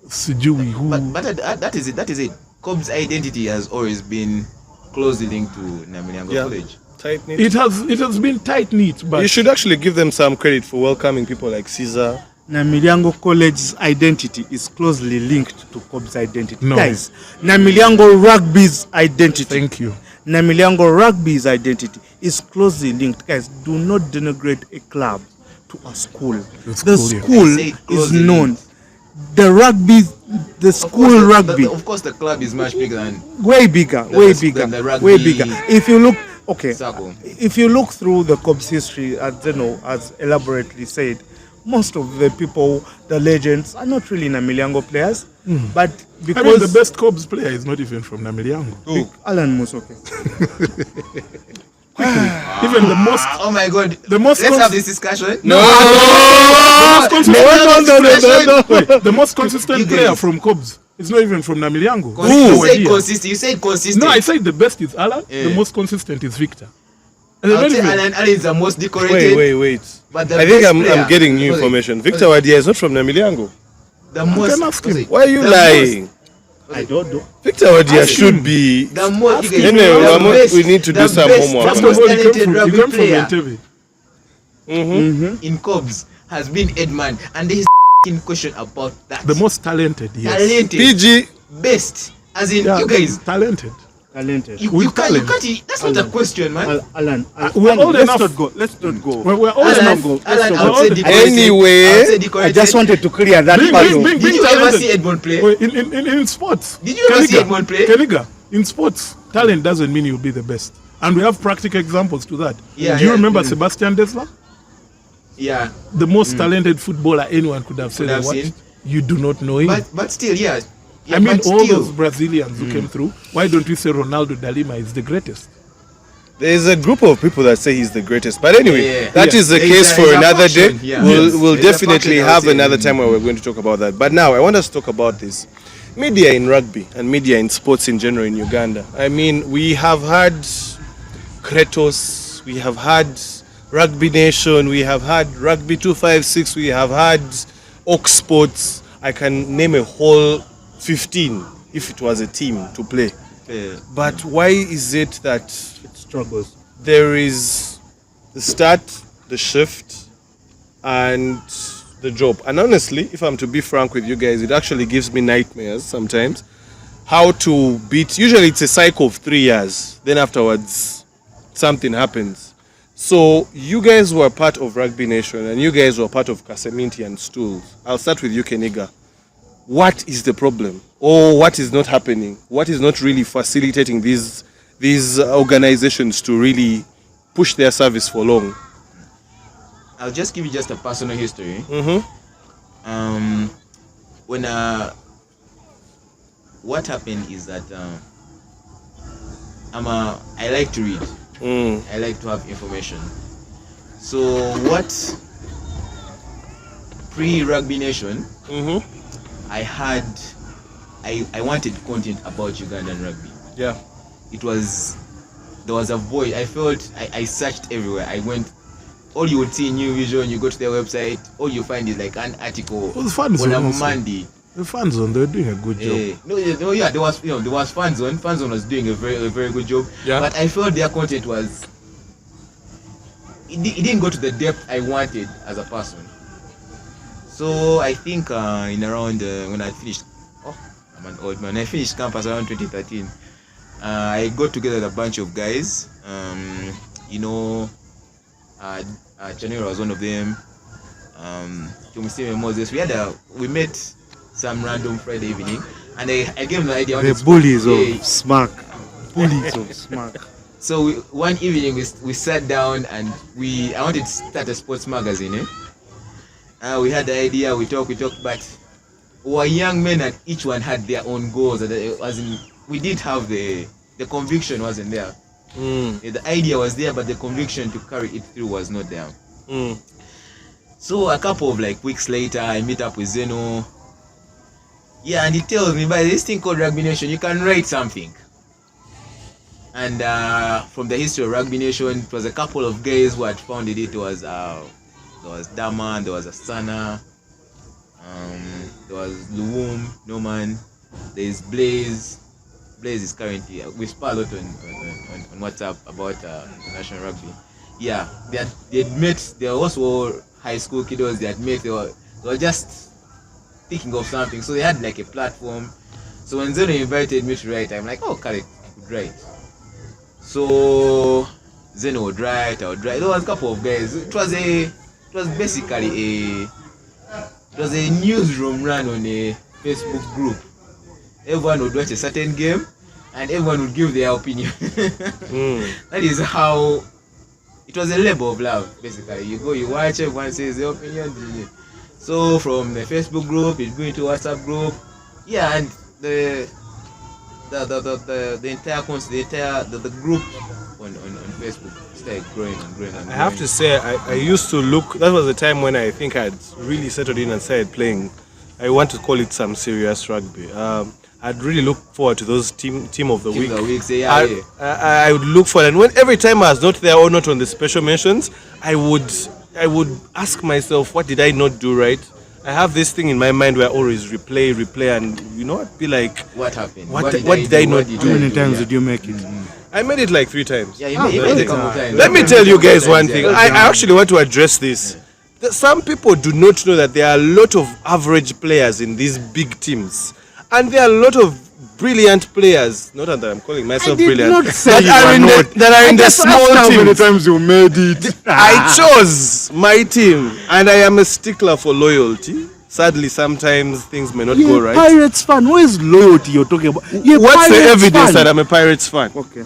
Sijui, who. But that is it. That is it. Cob's identity has always been closely linked to Namiriango College. Tight knit. It has been tight knit, but You should actually give them some credit for welcoming people like Caesar. Namiriango College's identity is closely linked to Cob's identity. No. Guys, Namiriango Rugby's identity. Thank you. Namiriango Rugby's identity is closely linked. Guys, do not denigrate a club to a school. The school, yeah. school I say is closely known. linked. The rugby, the school rugby, Of course, the club is much bigger than way bigger, than the rugby way bigger. If you look, okay, circle. if you look through the Cobs history, as Zeno has elaborately said, most of the people, the legends, are not really Namiriango players, but because I mean, the best Cobs player is not even from Namiriango. Alan Musoke. Even the most. Oh my God! The most Let's have this discussion. No! Wait, the most consistent You guys. player from Cobs is not even from Namiriango. You said consistent. No, I said the best is Alan. Yeah. The most consistent is Victor. And I'll they're not say even- Alan is the most decorated. Wait. But the I think best I'm player- getting new was it- information. Victor Wadia is not from Namiliango. The most. can ask him. was it- Why are you the lying? I don't know. Victor Wadia Ask should him. be. The most. you guys- Anyway, the best- we need to do the some best, homework. The First most of all, he talented came rugby from player Entebbe. in Cobs has been Edman, and there is question about that. The most talented, yes. talented, PG. best, as in Yeah, you guys. talented. Talented. You With can't. talent. That's not a question, man. Alan, we're old let's enough. not go. Let's not go. We're all Let's Alan, not go. Alan, Let's I not would go. say decorated. Anyway, I would say I decorated. just wanted to clear that part. Bring Did you ever talented. see Edmond play? Wait, in sports. Did you ever see Edmond play? Keniga, in sports, talent doesn't mean you'll be the best. And we have practical examples to that. Yeah, Do you yeah. remember Sebastian Desler? Yeah, The most talented footballer anyone could have said, Could have "What? seen. You do not know him." but still, yeah. I mean, but all still, those Brazilians who came through, why don't we say Ronaldo da Lima is the greatest? there's a group of people that say he's the greatest. But anyway, Yeah. that is the There's case a- for there's a another day. faction, yeah. We'll, Yes. we'll There's a definitely faction, I would have say. another time where we're going to talk about that. But now, I want us to talk about this. Media in rugby and media in sports in general in Uganda. I mean, we have had Kratos, we have had Rugby Nation, we have had Rugby 256, we have had Oak Sports. I can name a whole 15 if it was a team to play. Yeah. But why is it that It struggles. there is the start, the shift, and the drop? And honestly, if I'm to be frank with you guys, it actually gives me nightmares sometimes. How to beat, usually it's a cycle of 3 years, then afterwards something happens. So you guys were part of Rugby Nation and you guys were part of Kaseminti and Stools. I'll start with you, Keniga. What is the problem? Or what is not happening? What is not really facilitating these these organizations to really push their service for long? I'll just give you just a personal history. When what happened is that I like to read. I like to have information. So what pre-Rugby Nation, I wanted content about Ugandan rugby. Yeah. There was a void. I felt I searched everywhere. I went. All you would see in New Vision, you go to their website, all you find is like an article Well, the fans on are a also- Monday. The fan zone, they're doing a good job. There was Fan Zone. Fan Zone was doing a very good job. Yeah. But I felt their content was it didn't go to the depth I wanted as a person. So I think in around when I finished, I'm an old man. I finished campus around 2013. I got together with a bunch of guys. Chanera was one of them. Moses. We met some random Friday evening, and I gave them the idea. The bullies of Smack. Bullies of Smack. So one evening we sat down and I wanted to start a sports magazine. We had the idea, we talked, but we were young men and each one had their own goals. We did have the conviction wasn't there. The idea was there, but the conviction to carry it through was not there. So a couple of weeks later, I meet up with Zeno. Yeah, and he tells me, by this thing called Rugby Nation, you can write something. And from the history of Rugby Nation, it was a couple of guys who had founded it. There was Daman, there was Asana, there was Luwum, Norman, there is Blaze. Blaze is currently, we spar a lot on WhatsApp about international rugby. Yeah, they had met, they were also high school kiddos, they were just thinking of something, so they had a platform. So when Zeno invited me to write, I'm like, oh, correct, I could write. So Zeno would write, I would write. There was a couple of guys. It was basically a newsroom run on a Facebook group. Everyone would watch a certain game and everyone would give their opinion. That is how it was, a labor of love, basically. You go, you watch, everyone says their opinion. So from the Facebook group, it going to WhatsApp group. Yeah, and the entire group on Facebook started growing and growing and growing. I have to say, I used to look, that was the time when I think I'd really settled in and started playing. I want to call it some serious rugby. I'd really look forward to those team of the week. I would look for it, and every time I was not there or not on the special mentions, I would ask myself, what did I not do right? I have this thing in my mind where I always replay, and I'd be like, what happened? What did I not do? How many times did you make it? I made it like 3 times. Yeah, you made it a couple times. Let me tell you guys one thing. I actually want to address this. Some people do not know that there are a lot of average players in these big teams. And there are a lot of brilliant players. Not that I'm calling myself brilliant. That are in the small teams. How many times you made it? I chose my team, and I am a stickler for loyalty. Sadly, sometimes things may not go right. Pirates fan. What is loyalty you're talking about? What's the evidence that I'm a Pirates fan? Okay.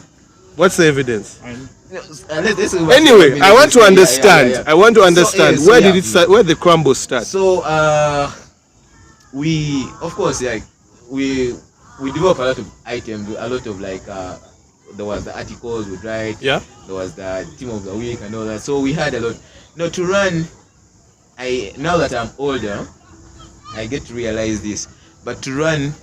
What's the evidence? Anyway, I want to understand. I want to understand. Where did it start? Where did the crumble start? So we, of course, we developed a lot of items, a lot of there was the articles we write. Yeah. There was the team of the week and all that. So we had a lot. Now to run, now that I'm older, I get to realize this. But to run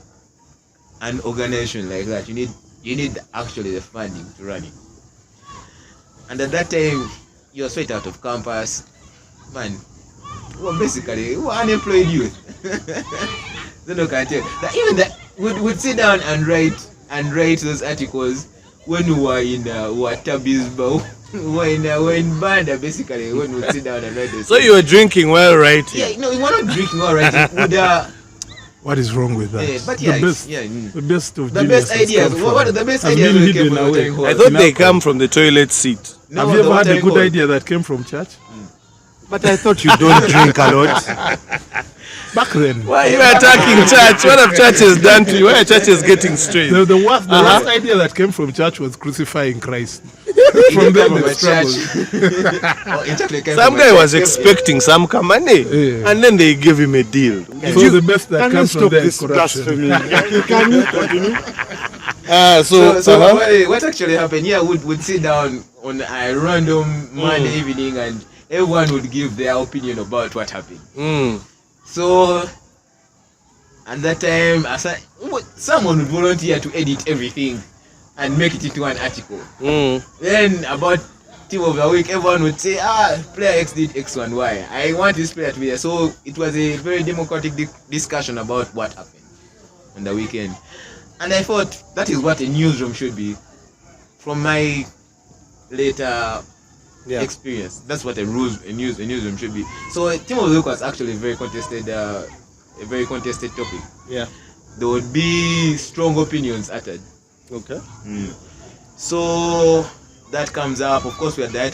an organization like that, you need actually the funding to run it. And at that time, you're straight out of campus, man. Well, basically, we were unemployed youth. Zeno can tell that even that we'd sit down and write those articles when we were in Tabisba. We were in Banda, basically, when we'd sit down and write those. So you were drinking while writing? Yeah, no, we were not drinking while writing. What is wrong with that? Yeah, but the best of the best ideas. What are the best ideas that came from the I thought they come from the toilet seat. Have you ever had a good idea that came from church? But I thought you don't drink a lot. Back then. Why are you attacking church? What have churches done to you? Why are churches getting straight? The last idea that came from church was crucifying Christ. From then a they struggled. Some guy was expecting some money, Yeah. and then they gave him a deal. So the best that Can you comes from stop there is this corruption. blasphemy? Can you continue? So what actually happened? Yeah, would sit down on a random Monday evening, and everyone would give their opinion about what happened. So at that time, someone would volunteer to edit everything and make it into an article. Then about team of the week, everyone would say, player X did X and Y. I want this player to be there. So it was a very democratic discussion about what happened on the weekend. And I thought that is what a newsroom should be. From my later experience, that's what a newsroom should be. So team of the week was actually a very contested topic. Yeah. There would be strong opinions uttered. Okay. So that comes up. Of course, we are the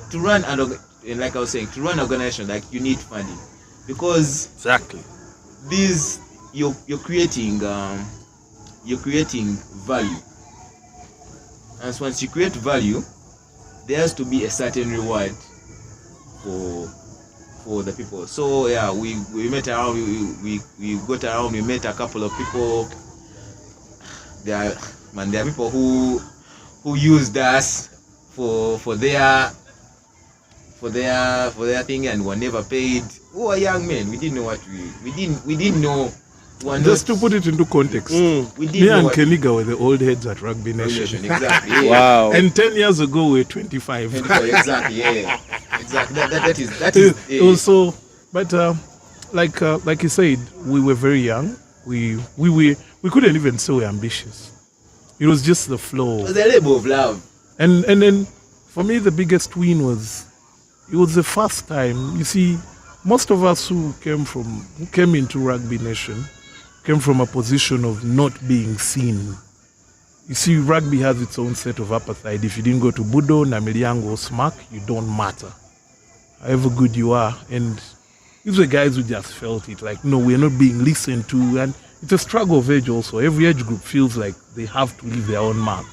to run and like I was saying, to run an organization, like you need funding, because Exactly. these you're creating value, and so once you create value, there has to be a certain reward for the people. So yeah, we met around, we got around, we met a couple of people. There are people who used us for their thing and were never paid. Who are young men? We didn't know what we didn't know. Just to put it into context, we didn't me know and what Keniga were the old heads at Rugby Nation. exactly. Yeah. Wow. And 10 years ago, we were 25. Exactly. Yeah. Exactly. That is Also, but like you said, we were very young. We couldn't even say we're ambitious. It was just the flow. It was a labor of love. And then for me, the biggest win was it was the first time. You see, most of us who came into Rugby Nation came from a position of not being seen. You see, rugby has its own set of apartheid. If you didn't go to Budo, Namiliango, or Smack, you don't matter. However good you are. And these were guys who just felt it, like, no, we're not being listened to. And it's a struggle of age also. Every age group feels like they have to leave their own mark.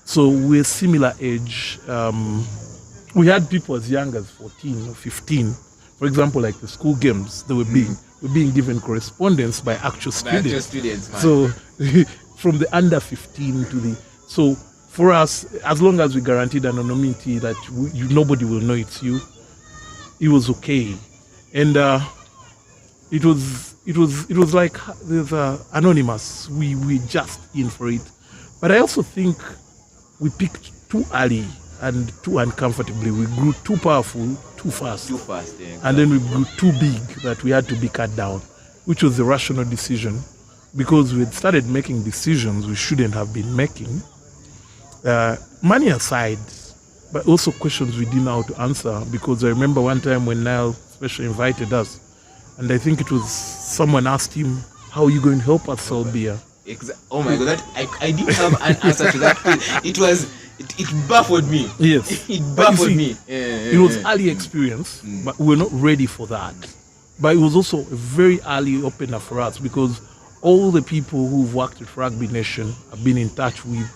So we're similar age. We had people as young as 14 or 15. For example, like the school games, they were being given correspondence by actual students. Man. So from the under 15 to the... So for us, as long as we guaranteed anonymity that nobody will know it's you, it was okay. And it was like there's anonymous. We just in for it. But I also think we picked too early and too uncomfortably. We grew too powerful, too fast. Too fast, yeah. And then we grew too big that we had to be cut down, which was the rational decision, because we had started making decisions we shouldn't have been making. Money aside, but also questions we didn't know how to answer, because I remember one time when Niall especially invited us, and I think it was someone asked him, how are you going to help us sell beer? Oh my God, I didn't have an answer to that. It baffled me. Yes. It baffled me. It was early experience, but we were not ready for that. But it was also a very early opener for us, because all the people who've worked at Rugby Nation, have been in touch with,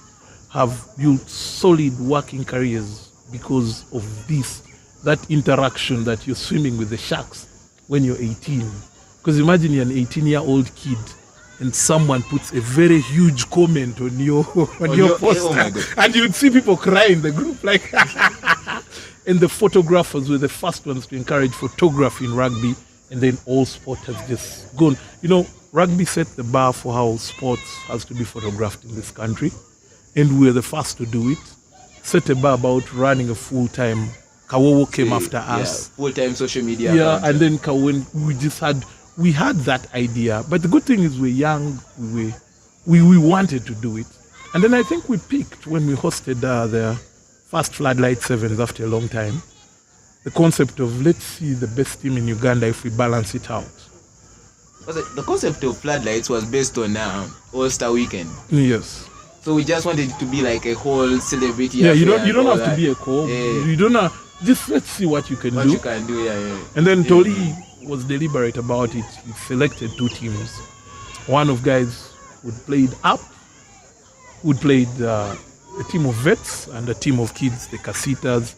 have built solid working careers because of that interaction that you're swimming with the sharks when you're 18. Because imagine you're an 18-year-old kid and someone puts a very huge comment on your poster, oh my God. and you'd see people cry in the group, like. And the photographers were the first ones to encourage photography in rugby, and then all sport has just gone. You know, rugby set the bar for how sports has to be photographed in this country, and we were the first to do it. Set a bar about running a full-time. Kawowo came after us. Full-time social media. Yeah, account. and then Kawen, we had that idea, but the good thing is we're young, we wanted to do it. And then I think we peaked when we hosted the first Floodlight Sevens after a long time. The concept of let's see the best team in Uganda if we balance it out. The concept of Floodlights was based on All-Star Weekend. Yes. So we just wanted it to be like a whole celebrity. Yeah, you affair don't and all have to that. be a co. Yeah. You don't have, just let's see what you can What do. you can do, yeah. And then Toli was deliberate about it. He selected 2 teams. One of guys who played up, who played a team of vets and a team of kids, the Casitas.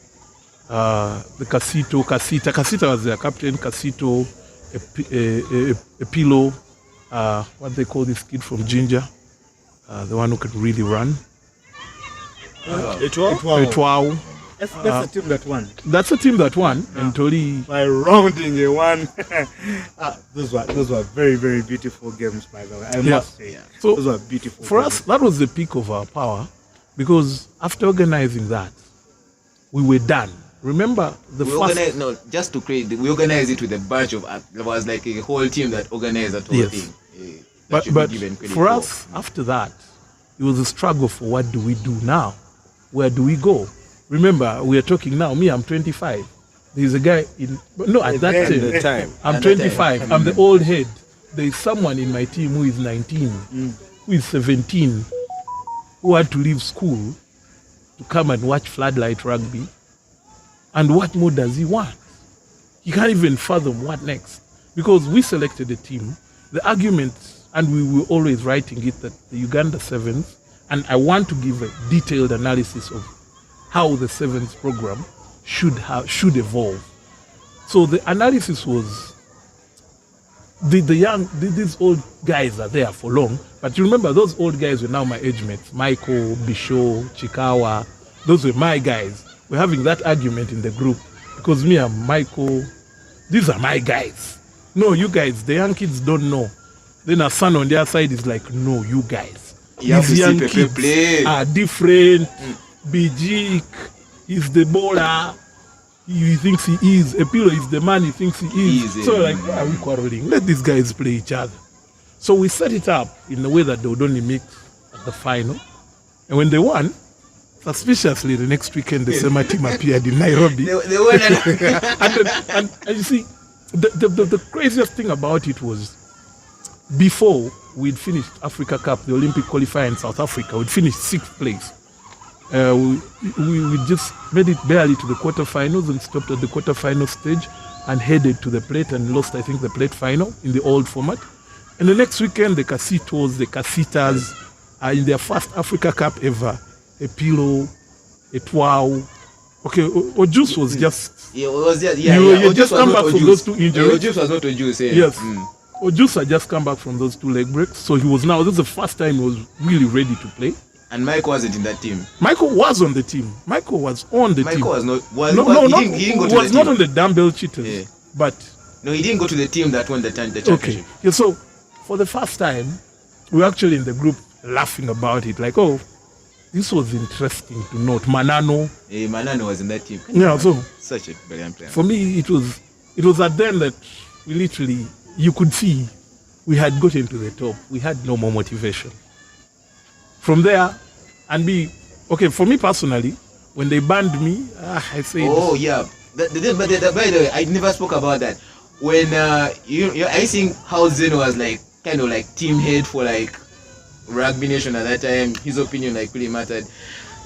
The Casita was their captain. Casito, a pillow. What they call this kid from Ginger, the one who could really run. Etwao. That's the team that won. That's a team that won. And Toli. By rounding a one. Those were very, very beautiful games, by the way. I must say. So those were beautiful. For games. us, that was the peak of our power, because after organizing that, we were done. Remember the We first. organized, no, just to create, we organized it with a bunch of, there was like a whole team that organized that whole Yes. thing. That But should be but given credit for us, after that, it was a struggle for what do we do now? Where do we go? Remember, we are talking now. Me, I'm 25. There's a guy in no at that At the time. I'm At that 25. I'm the old head. There is someone in my team who is 19, who is 17, who had to leave school to come and watch floodlight rugby. And what more does he want? He can't even fathom what next. Because we selected a team, the argument, and we were always writing it, that the Uganda Sevens, and I want to give a detailed analysis of how the Sevens program should evolve. So the analysis was these old guys are there for long, but you remember those old guys were now my age mates. Michael, Bisho, Chikawa, those were my guys. We're having that argument in the group because me and Michael, these are my guys. No, you guys, the young kids don't know. Then our son on their side is like, no, you guys. You have to These see young Pepe kids play. are different. Bijik is the bowler. He thinks he is. Epilo is the man he thinks he is. Easy. So like, why are we quarreling? Let these guys play each other. So we set it up in a way that they would only meet at the final. And when they won, suspiciously the next weekend the same team appeared in Nairobi. They won and you see, the craziest thing about it was before we'd finished Africa Cup, the Olympic qualifier in South Africa, we'd finished 6th place. We just made it barely to the quarterfinals and stopped at the quarterfinal stage and headed to the plate and lost, I think, the plate final in the old format. And the next weekend, the Casitos, the Casitas are in their first Africa Cup ever. A pillow, a twau. Okay, Ojus was just... Yeah, it was just, you just come back from those 2 injuries. Ojus was not Ojus, yeah. Yes. Ojus had just come back from those 2 leg breaks. So he was now, this is the first time he was really ready to play. And Michael wasn't in that team. Michael was on the team. Michael was on the team. Michael was not. He didn't go to he was the not team. on the dumbbell cheaters. Yeah. But No, he didn't go to the team that won the championship. okay. Yeah, so for the first time, we were actually in the group laughing about it. Like, oh, this was interesting to note. Manano. Manano was in that team. Yeah, so Such a brilliant player. for me, it was at then that we literally, you could see we had gotten to the top. We had no more motivation. From there, okay, for me personally, when they banned me, I said, Oh, yeah. By the way, I never spoke about that. When I think how Zeno was like kind of like team head for like Rugby Nation at that time, his opinion like really mattered.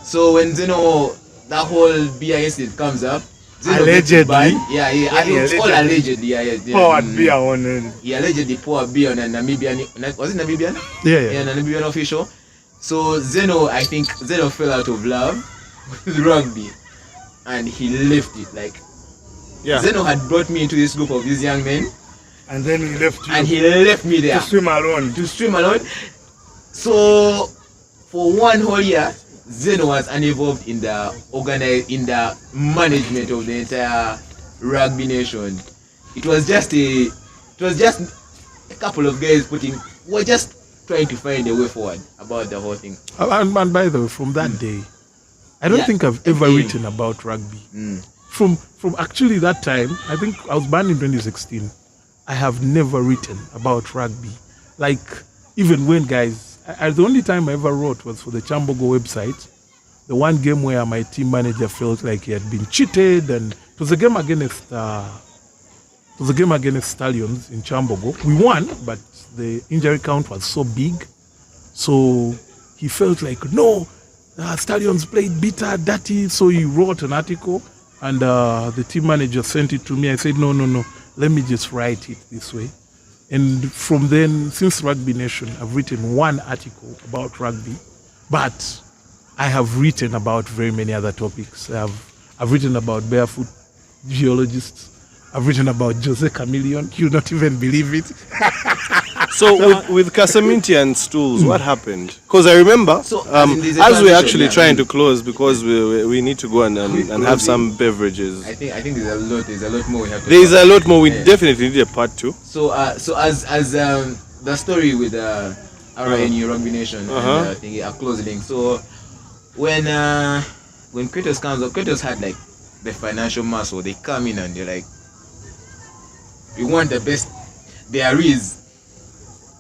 So when Zeno, that whole beer incident comes up, Zeno Allegedly. banned. It's all allegedly. Yeah. Poured beer on it. He allegedly poured beer on a Namibian. Was it Namibian? yeah. Yeah, a Namibian official. So I think Zeno fell out of love with rugby, and he left it. Like Zeno had brought me into this group of these young men, And then he left you and he left me there to swim alone. to swim alone. So for one whole year, Zeno was uninvolved in the management of the entire Rugby Nation. It was just a couple of guys were just trying to find a way forward about the whole thing. And by the way, from that day, I don't think I've ever written about rugby. From actually that time, I think I was banned in 2016. I have never written about rugby. Like, even when guys, the only time I ever wrote was for the Chambogo website. The one game where my team manager felt like he had been cheated, and it was a game against Stallions in Chambogo. We won, but the injury count was so big. So he felt like, no, Stallions played bitter, dirty. So he wrote an article and the team manager sent it to me. I said, no, let me just write it this way. And from then, since Rugby Nation, I've written one article about rugby, but I have written about very many other topics. I've written about barefoot geologists. I've written about Jose Chameleon. You'll not even believe it. So with Casaminti and stools, what happened? Because I remember, as we're actually trying to close, because we need to go and have some beverages. I think there's a lot more we have to There's a lot more. We definitely need a part 2. So as the story with RINU Rugby Nation and thingy, a close link. So when Kratos comes up, Kratos had like the financial muscle. They come in and they're like, we want the best there is.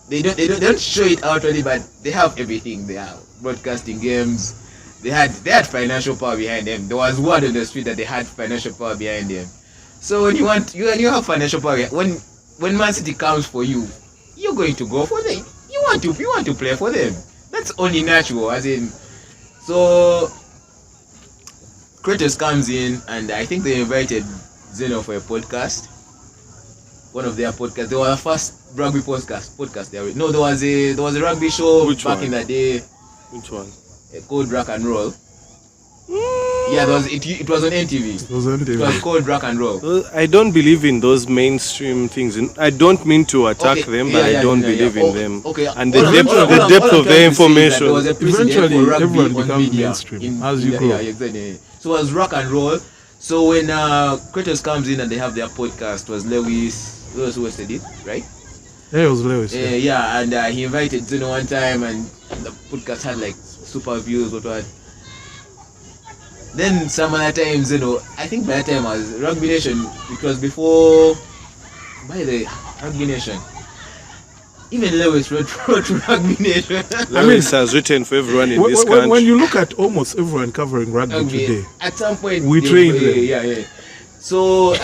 They don't show it outwardly, but they have everything. They have broadcasting games. They had financial power behind them. There was word on the street that they had financial power behind them. So when you have financial power, when Man City comes for you, you're going to go for them. You want to play for them. That's only natural. As in, so Kratos comes in, and I think they invited Zeno for a podcast. One of their podcasts. They were the first rugby podcast. There was a rugby show in the day. Which one? Called Rock and Roll. Yeah, it was on NTV. It was called Rock and Roll. I don't believe in those mainstream things. I don't mean to attack them, but I don't believe in them. Okay. And the depth of the information. Eventually, everyone becomes mainstream as you grow. Yeah, exactly. So it was Rock and Roll. So when Kratos comes in and they have their podcast, it was Lewis who hosted it, right? Yeah, it was Lewis. Yeah, and he invited Zeno one time, and the podcast had like super views, what. Then some other time, Zeno, I think by that time was Rugby Nation, because before, by the Rugby Nation, even Lewis wrote Rugby Nation. Lewis has written for everyone in this country. When you look at almost everyone covering rugby today, at some point we trained them. Yeah. So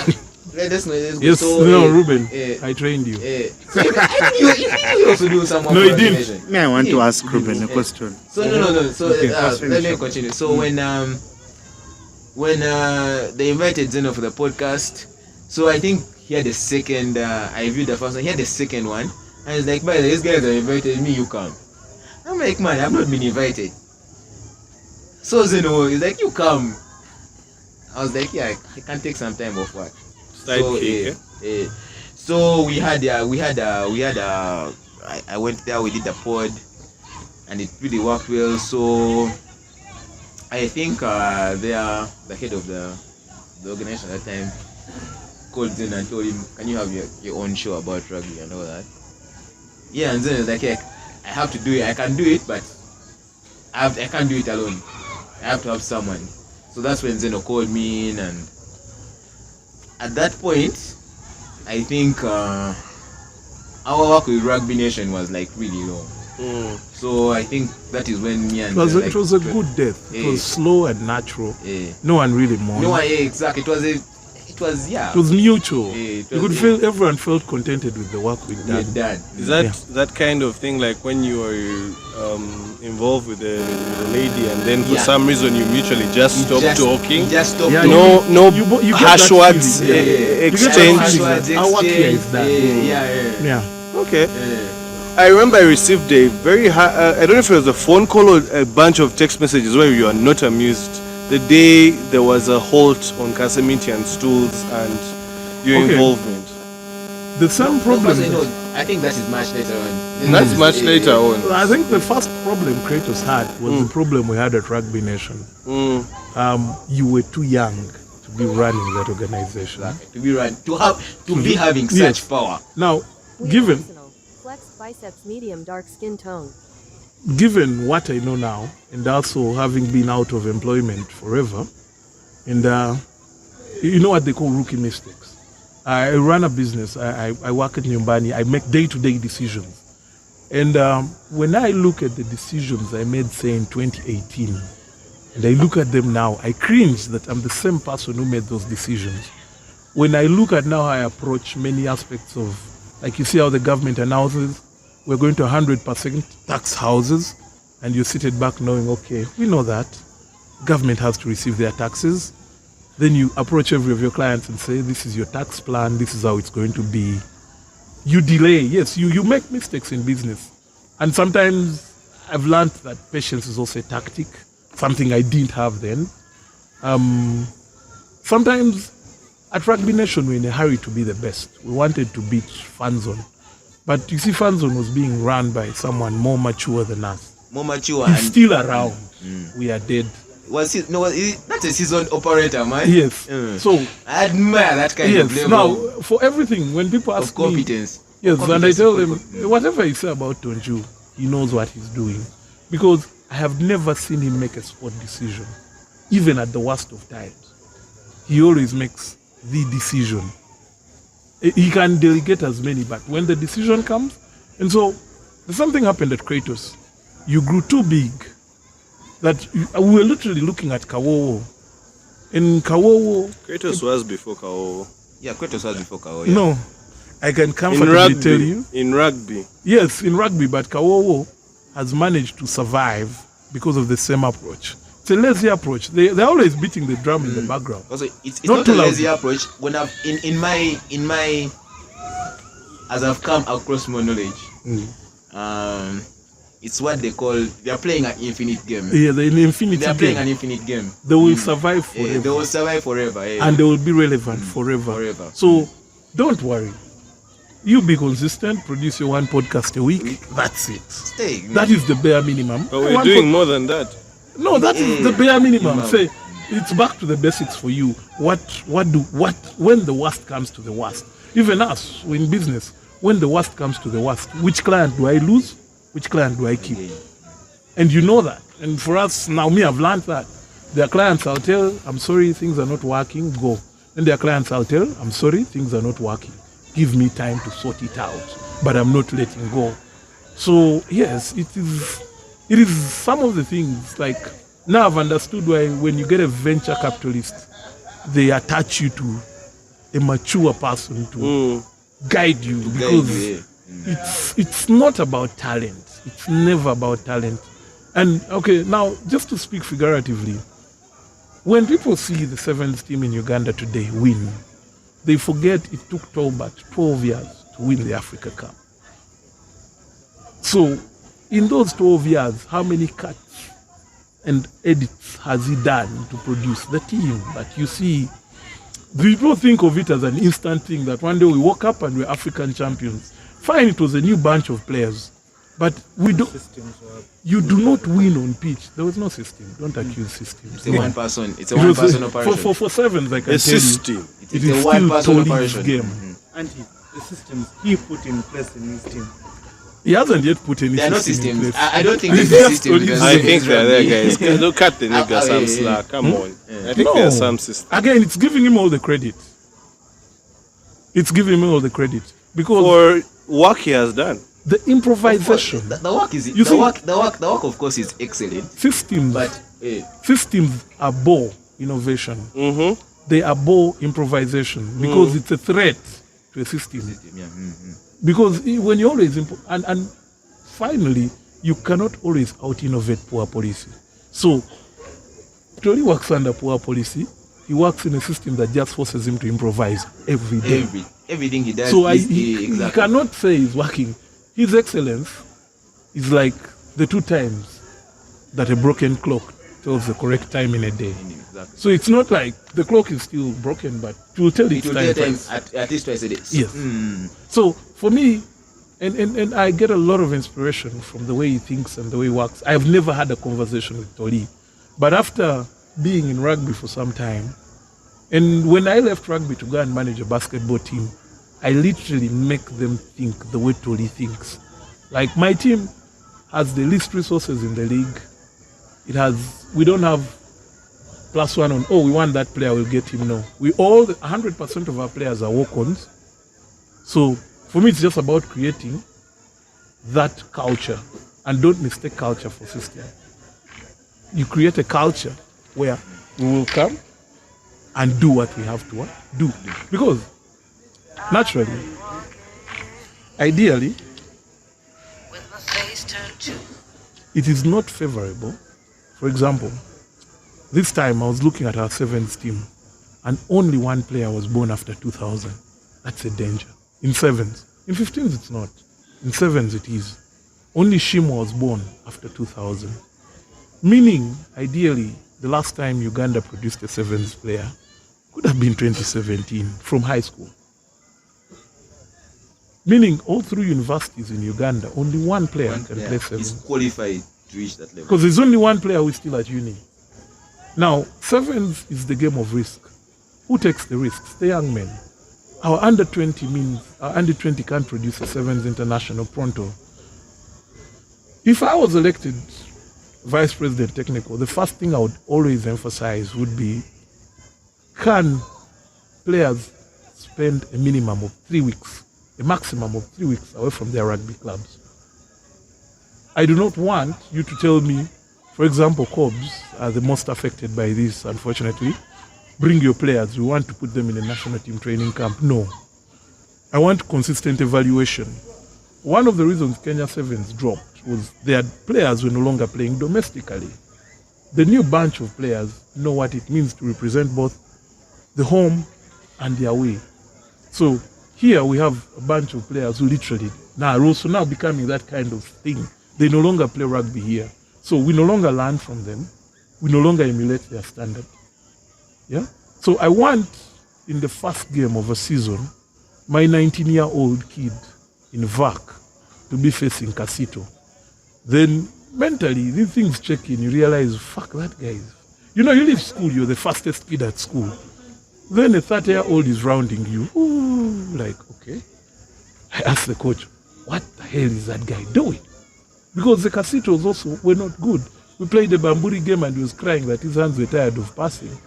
let us know. Yes, so, Ruben, I trained you. So I think you also do some of No, he didn't. I want to ask Ruben a question. So no. So Okay, let me continue. So when they invited Zeno for the podcast, so I think he had the second. I viewed the first one. He had the second one, and he's like, "By the way, these guys have invited me. You come." I'm like, "Man, I've not been invited." So Zeno is like, "You come." I was like, "Yeah, I can take some time off work." So we had I went there, we did the pod, and it really worked well. So I think the head of the organization at that time called in and told him, "Can you have your own show about rugby and all that?" Yeah, and then it's like, "Yeah, I have to do it. I can do it, but I can't do it alone. I have to have someone." So that's when Zeno called me in, and at that point, I think our work with Rugby Nation was like really low. So I think that is when me and it was a good death. It was slow and natural. No one really mourned. No one, exactly. It was mutual. You could feel everyone felt contented with the work we'd done. Is that kind of thing, like when you are involved with a lady and then for some reason you mutually just stop talking? Just stop talking. No harsh words exchange. Our work here is done. Yeah. Okay. I remember I received a very I don't know if it was a phone call or a bunch of text messages where you are not amused. The day there was a halt on Casaminti and stools and your involvement. The same problem. I think that is much later on. That's much later on. I think the first problem Kratos had was the problem we had at Rugby Nation. You were too young to be running that organization. To be having such power. Now, given Flex biceps medium dark skin tone. Given what I know now, and also having been out of employment forever, and you know what they call rookie mistakes. I run a business. I work at Nyumbani. I make day-to-day decisions. And when I look at the decisions I made, say, in 2018, and I look at them now, I cringe that I'm the same person who made those decisions. When I look at now how I approach many aspects of, like you see how the government announces, we're going to 100% tax houses, and you're seated back knowing, okay, we know that. Government has to receive their taxes. then you approach every of your clients and say, this is your tax plan, this is how it's going to be. You delay. Yes, you make mistakes in business. And sometimes I've learned that patience is also a tactic, something I didn't have then. Sometimes at Rugby Nation, we're in a hurry to be the best. We wanted to beat Fanzone. But you see, Fanzone was being run by someone more mature than us. More mature. He's And still around. We are dead. was it? No, that's a seasoned operator, man. Yes. So, I admire that kind of yes. level Now, for everything, when people of ask me, competence. yes, and I Competence tell is them, good. whatever you say about Tonju, he knows what he's doing. Because I have never seen him make a sport decision, even at the worst of times. He always makes the decision. He can delegate as many, but when the decision comes, and so something happened at Kratos. You grew too big that we were literally looking at Kawowo. In Kawowo, Kratos was before Kao. Yeah, Kratos was before Kao. Yeah. no, I can In comfortably tell you. rugby, in rugby, Yes, in rugby, but Kawowo has managed to survive because of the same approach. It's a lazy approach. They're always beating the drum in the background. Also, it's Not not too a lazy loud. approach. When I've in my as I've come across more knowledge, it's what they call, they are playing an infinite game. Yeah, they're in infinity They are playing an game. infinite game. They will survive forever. Yeah, they will survive forever. Yeah. And they will be relevant forever. Forever. So don't worry. You be consistent, produce your one podcast a week. That's it. Stay. That is the bare minimum. but we're One doing more than that. No, that is the bare minimum. Minimum. Say it's back to the basics for you. What when the worst comes to the worst? Even us in business, when the worst comes to the worst, which client do I lose? Which client do I keep? And you know that. And for us now, I've learned that. There are clients I'll tell, I'm sorry, things are not working, go. And there are clients I'll tell, I'm sorry, things are not working. Give me time to sort it out. But I'm not letting go. So yes, it is some of the things, like now I've understood why when you get a venture capitalist, they attach you to a mature person to guide you, because it's not about talent. It's never about talent. And okay, now just to speak figuratively, when people see the sevens team in Uganda today win, they forget it took Tolbert 12 years to win the Africa Cup. So in those 12 years, how many cuts and edits has he done to produce the team that you see? People think of it as an instant thing, that one day we woke up and we're African champions. Fine, it was a new bunch of players, but we don't. You do not win on pitch. There was no system. Don't accuse systems. It's a one person. It's a It one was person operation. for sevens, I can A tell you. system. It It's is a one still person Toli's operation. game. And the systems he put in place in his team. He hasn't yet put any There are no system in systems. place. I don't think It's there's a just system. only because I it's think they're rugby. there, guys. Look at the nigga, some yeah. slack. Come on. I think No. there's some system. Again, it's giving him all the credit. It's giving him all the credit because For work he has done. the improvisation, The work is You the see- work. The work, of course, is excellent. systems, But systems are bore innovation. Mm-hmm. They are bore improvisation because it's a threat to a system. yeah, Because when you always and finally, you cannot always out innovate poor policy. So Toli works under poor policy. He works in a system that just forces him to improvise every day. everything he does. So he he cannot say he's working. His excellence is like the 2 times that a broken clock tells the correct time in a day. Exactly. So it's not like the clock is still broken, but it will tell It its will time take time twice. at least twice a day. Yes. So for me, and I get a lot of inspiration from the way he thinks and the way he works. I have never had a conversation with Toli, but after being in rugby for some time, and when I left rugby to go and manage a basketball team, I literally make them think the way Toli thinks. Like my team has the least resources in the league. We don't have +1 on, we want that player, we'll get him. No. 100% of our players are walk-ons. So for me, it's just about creating that culture. And don't mistake culture for system. You create a culture where we will come and do what we have to do. Because naturally, ideally, it is not favorable. For example, this time I was looking at our sevens team. and only one player was born after 2000. That's a danger. In sevens. In 15s, it's not. In sevens, it is. Only Shimo was born after 2000. Meaning, ideally, the last time Uganda produced a sevens player could have been 2017 from high school. Meaning, all through universities in Uganda, only one player can play sevens. Is qualified to reach that level. Because there's only one player who is still at uni. Now, sevens is the game of risk. Who takes the risks? The young men. Our under 20 means our under 20 can't produce a sevens international pronto. If I was elected vice president technical, the first thing I would always emphasize would be, can players spend a minimum of 3 weeks, a maximum of 3 weeks away from their rugby clubs? I do not want you to tell me, for example, Cobs are the most affected by this, unfortunately. Bring your players, we want to put them in a national team training camp. No. I want consistent evaluation. One of the reasons Kenya Sevens dropped was their players were no longer playing domestically. The new bunch of players know what it means to represent both the home and the away. So here we have a bunch of players who literally are also now becoming that kind of thing. They no longer play rugby here. So we no longer learn from them. We no longer emulate their standard. Yeah? So I want, in the first game of a season, my 19-year-old kid in VAC to be facing Casito. Then mentally, these things check in, you realize, fuck, that guy is... You know, you leave school, you're the fastest kid at school. Then a 30-year-old is rounding you. Ooh, like, okay. I asked the coach, what the hell is that guy doing? Because the Casitos also were not good. We played the Bamburi game and he was crying that his hands were tired of passing.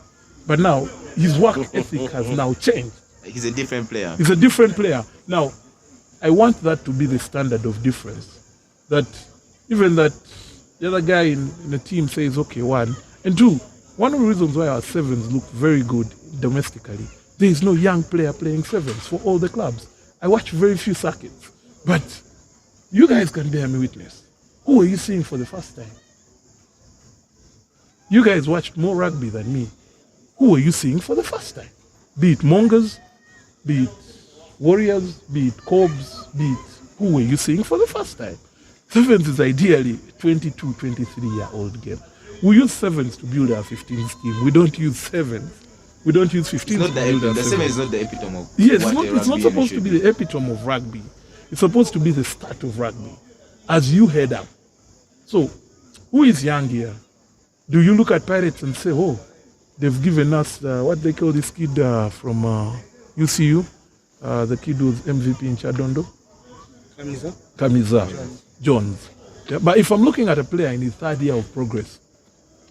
But now, his work ethic has now changed. He's a different player. He's a different player. Now, I want that to be the standard of difference. That even that the other guy in the team says, okay, one. And two, one of the reasons why our sevens look very good domestically, there is no young player playing sevens for all the clubs. I watch very few circuits. But you guys can bear me witness. Who are you seeing for the first time? You guys watched more rugby than me. Who are you seeing for the first time? Be it Mongers, be it Warriors, be it Cobs, be it... Who are you seeing for the first time? Sevens is ideally a 22, 23-year-old game. We use sevens to build our 15s team. We don't use sevens. We don't use 15s to build our the sevens. seven is not the epitome of Yes, what it's not supposed to be the epitome of rugby. It's supposed to be the start of rugby as you head up. So, who is young here? Do you look at Pirates and say, oh, they've given us, what they call this kid from UCU, the kid who's MVP in Chadondo? Kamiza. Jones. Yeah, but if I'm looking at a player in his third year of progress,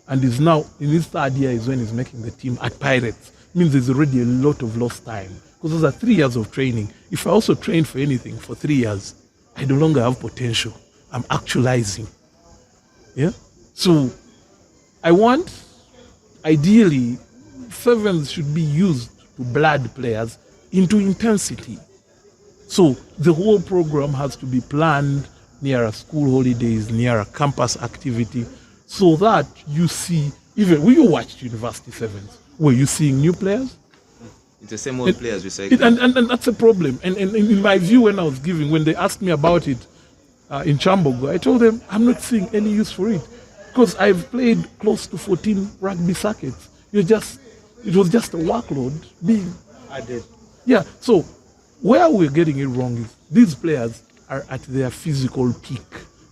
and is now in his third year is when he's making the team at Pirates, means there's already a lot of lost time. Because those are 3 years of training. If I also train for anything for 3 years, I no longer have potential. I'm actualizing. Yeah? So I want, ideally, sevens should be used to blood players into intensity. So the whole program has to be planned near a school holidays, near a campus activity, so that you see, even when you watched University Sevens, were you seeing new players? It's the same old players recycling. And that's a problem. And in my view, when they asked me about it in Chambogo, I told them, I'm not seeing any use for it. Because I've played close to 14 rugby circuits. It was just a workload being added. Yeah, so where we're getting it wrong is these players are at their physical peak,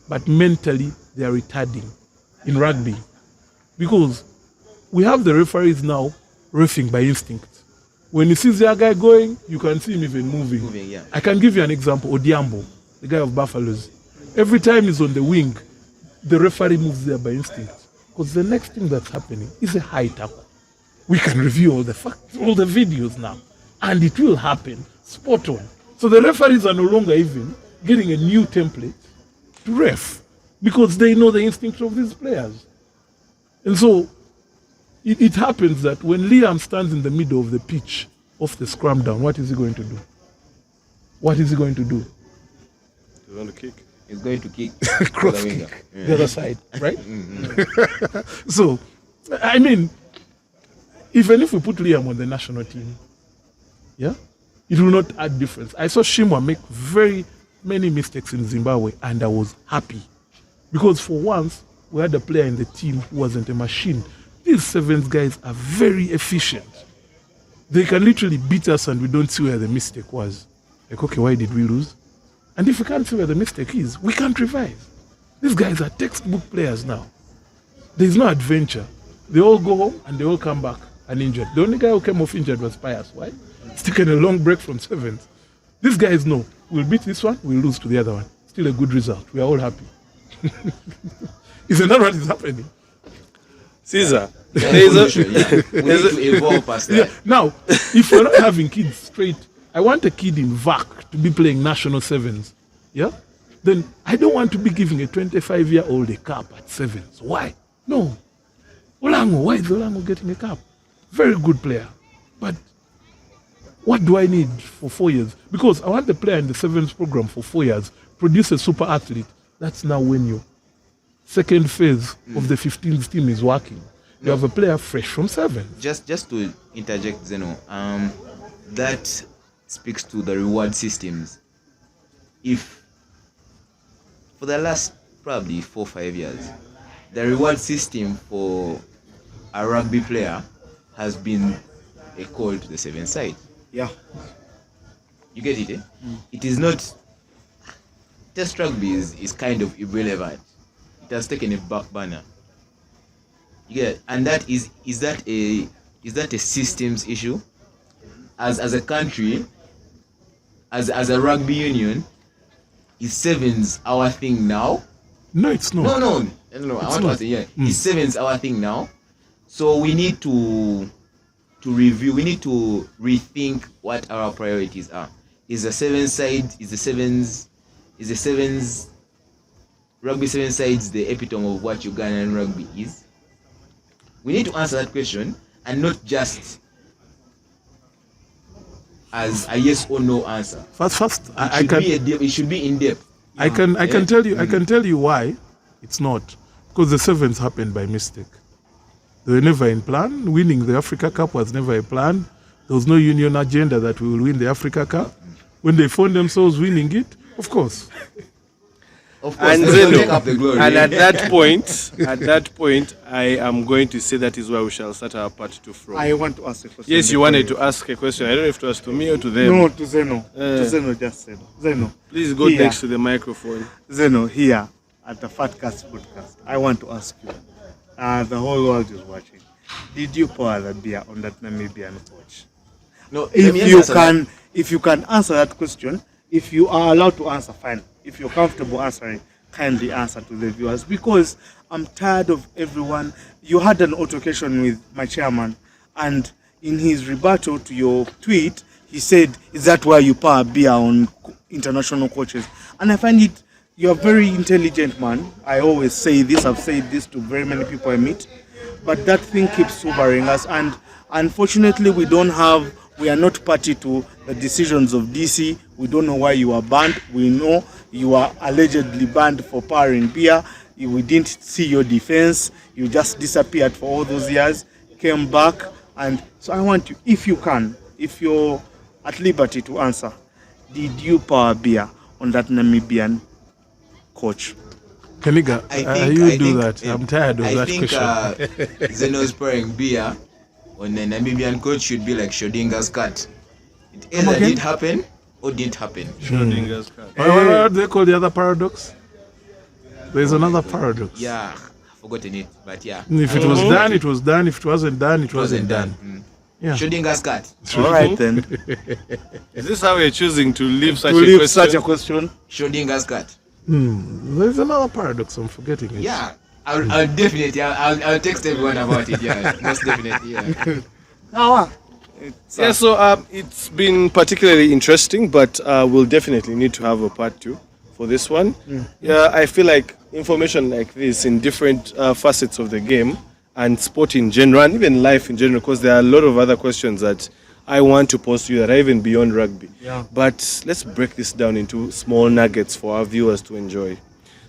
but mentally they are retarding in rugby. Because we have the referees now reffing by instinct. When you see the guy going, you can see him even moving. Yeah. I can give you an example. Odiambo, the guy of Buffaloes. Every time he's on the wing, the referee moves there by instinct. Because the next thing that's happening is a high tackle. We can review all the facts, all the videos now. And it will happen spot on. So the referees are no longer even getting a new template to ref. Because they know the instinct of these players. And so it happens that when Liam stands in the middle of the pitch off the scrum down, what is he going to do? What is he going to do? He's going to kick. He's going to kick. Cross kick. The other side, right? So, I mean, even if we put Liam on the national team, yeah, it will not add difference. I saw Shimwa make very many mistakes in Zimbabwe, and I was happy because for once we had a player in the team who wasn't a machine. These sevens guys are very efficient. They can literally beat us and we don't see where the mistake was. Like, okay, why did we lose? And if we can't see where the mistake is, we can't revive. These guys are textbook players now. There's no adventure. They all go home and they all come back uninjured. The only guy who came off injured was Pius. Why? He's taken a long break from sevens. These guys know we'll beat this one, we'll lose to the other one. Still a good result. We are all happy. Isn't that what is happening? Caesar, We need to evolve past that. Yeah. Now, if we're not having kids straight, I want a kid in VAC to be playing national sevens. Yeah? Then I don't want to be giving a 25-year-old a cap at sevens. Why? No. Olango, why is Olango getting a cap? Very good player. But what do I need for 4 years? Because I want the player in the sevens program for 4 years, produce a super athlete. That's now when your second phase of the 15th team is working. You have a player fresh from seven. Just to interject, Zeno, that speaks to the reward systems. If for the last probably 4 or 5 years, the reward system for a rugby player has been a call to the seven side. Yeah. You get it, eh? It is not. Test rugby is kind of irrelevant. It has taken a back burner. Yeah, and that is that a systems issue? As a country, as a rugby union, is sevens our thing now? No, it's not. No. I want to say, yeah. Is sevens our thing now? So we need to review. We need to rethink what our priorities are. Is the sevens rugby seven sides the epitome of what Ugandan rugby is? We need to answer that question, and not just as a yes or no answer. First, It should be in depth. I can tell you why it's not. Because the sevens happened by mistake. They were never in plan. Winning the Africa Cup was never a plan. There was no union agenda that we will win the Africa Cup. When they found themselves winning it, of course. Of course, And they will Zeno, take up the glory. and at that point, I am going to say that is where we shall start our part 2 from. I want to ask a question. Yes, you wanted to ask a question. I don't know if it was to me or to them. No, to Zeno. To Zeno, just Zeno. Zeno. Please go Here. next to the microphone. Zeno, here at the Fatcast podcast, I want to ask you. The whole world is watching. Did you pour the beer on that Namibian coach? No, let me answer that. If you can answer that question, if you are allowed to answer, fine. If you're comfortable answering, kindly answer to the viewers, because I'm tired of everyone. You had an altercation with my chairman, and in his rebuttal to your tweet, he said, "Is that why you pour beer on international coaches?" And I find it, you're a very intelligent man. I always say this, I've said this to very many people I meet, but that thing keeps sobering us, and unfortunately we are not party to the decisions of DC. We don't know why you are banned. We know you are allegedly banned for pouring beer. We didn't see your defense. You just disappeared for all those years, came back. And so I want you, if you're at liberty to answer, did you pour beer on that Namibian coach? Keniga, I'm tired of that question. I think Zeno's pouring beer on the Namibian coach should be like Schrödinger's cat. It either did happen or didn't happen. Schrödinger's cat. What do they call the other paradox? There's another paradox. Yeah, I've forgotten it, but yeah. If it was done, it was done. If it wasn't done, it wasn't done. Yeah. Schrödinger's cat. All right then. Is this how we're choosing to leave such To a leave question? such a question. Schrödinger's cat. There's another paradox. I'm forgetting it. Yeah, I'll definitely. I'll text everyone about it. Yeah, most definitely. Yeah. Yeah, so it's been particularly interesting, but we'll definitely need to have a part 2 for this one. Yeah, I feel like information like this in different facets of the game and sport in general, and even life in general, because there are a lot of other questions that I want to pose to you that are even beyond rugby. Yeah. But let's break this down into small nuggets for our viewers to enjoy.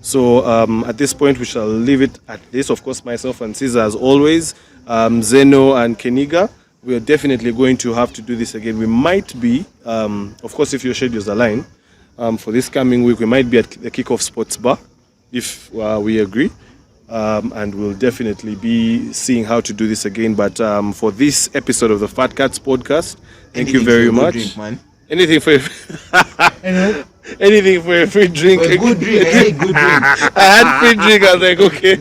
So at this point, we shall leave it at this. Of course, myself and Caesar, as always, Zeno and Keniga. we are definitely going to have to do this again. We might be, of course, if your schedules align, for this coming week, we might be at the Kickoff Sports Bar, if we agree. And we'll definitely be seeing how to do this again. But for this episode of the Fat Cats podcast, thank you very much. Drink, man. Anything for anything for a free drink. A good drink. I say good drink. I had free drink. I was like, okay.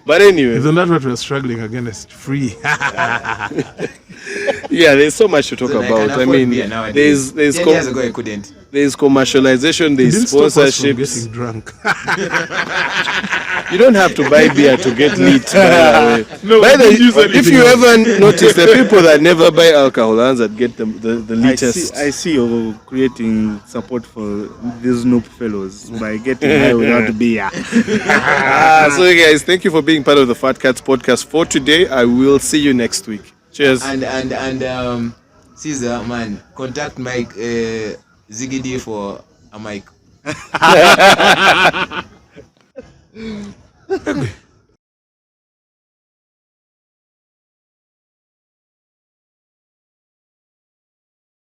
But anyway, Isn't that what we're struggling against? Free. yeah, there's so much to talk about. I mean, there's 10 years ago I couldn't. there's commercialization, there's Didn't stop us from sponsorships. getting drunk. You don't have to buy beer to get lit. No, By we don't use the, if anything you else. ever notice the people that never buy alcohol, the ones that get the latest. I see you're creating support for these noob fellows by getting high without beer. So guys, thank you for being part of the Fat Cats podcast for today. I will see you next week. Cheers. And Caesar, man, contact Mike Ziggy for a mic.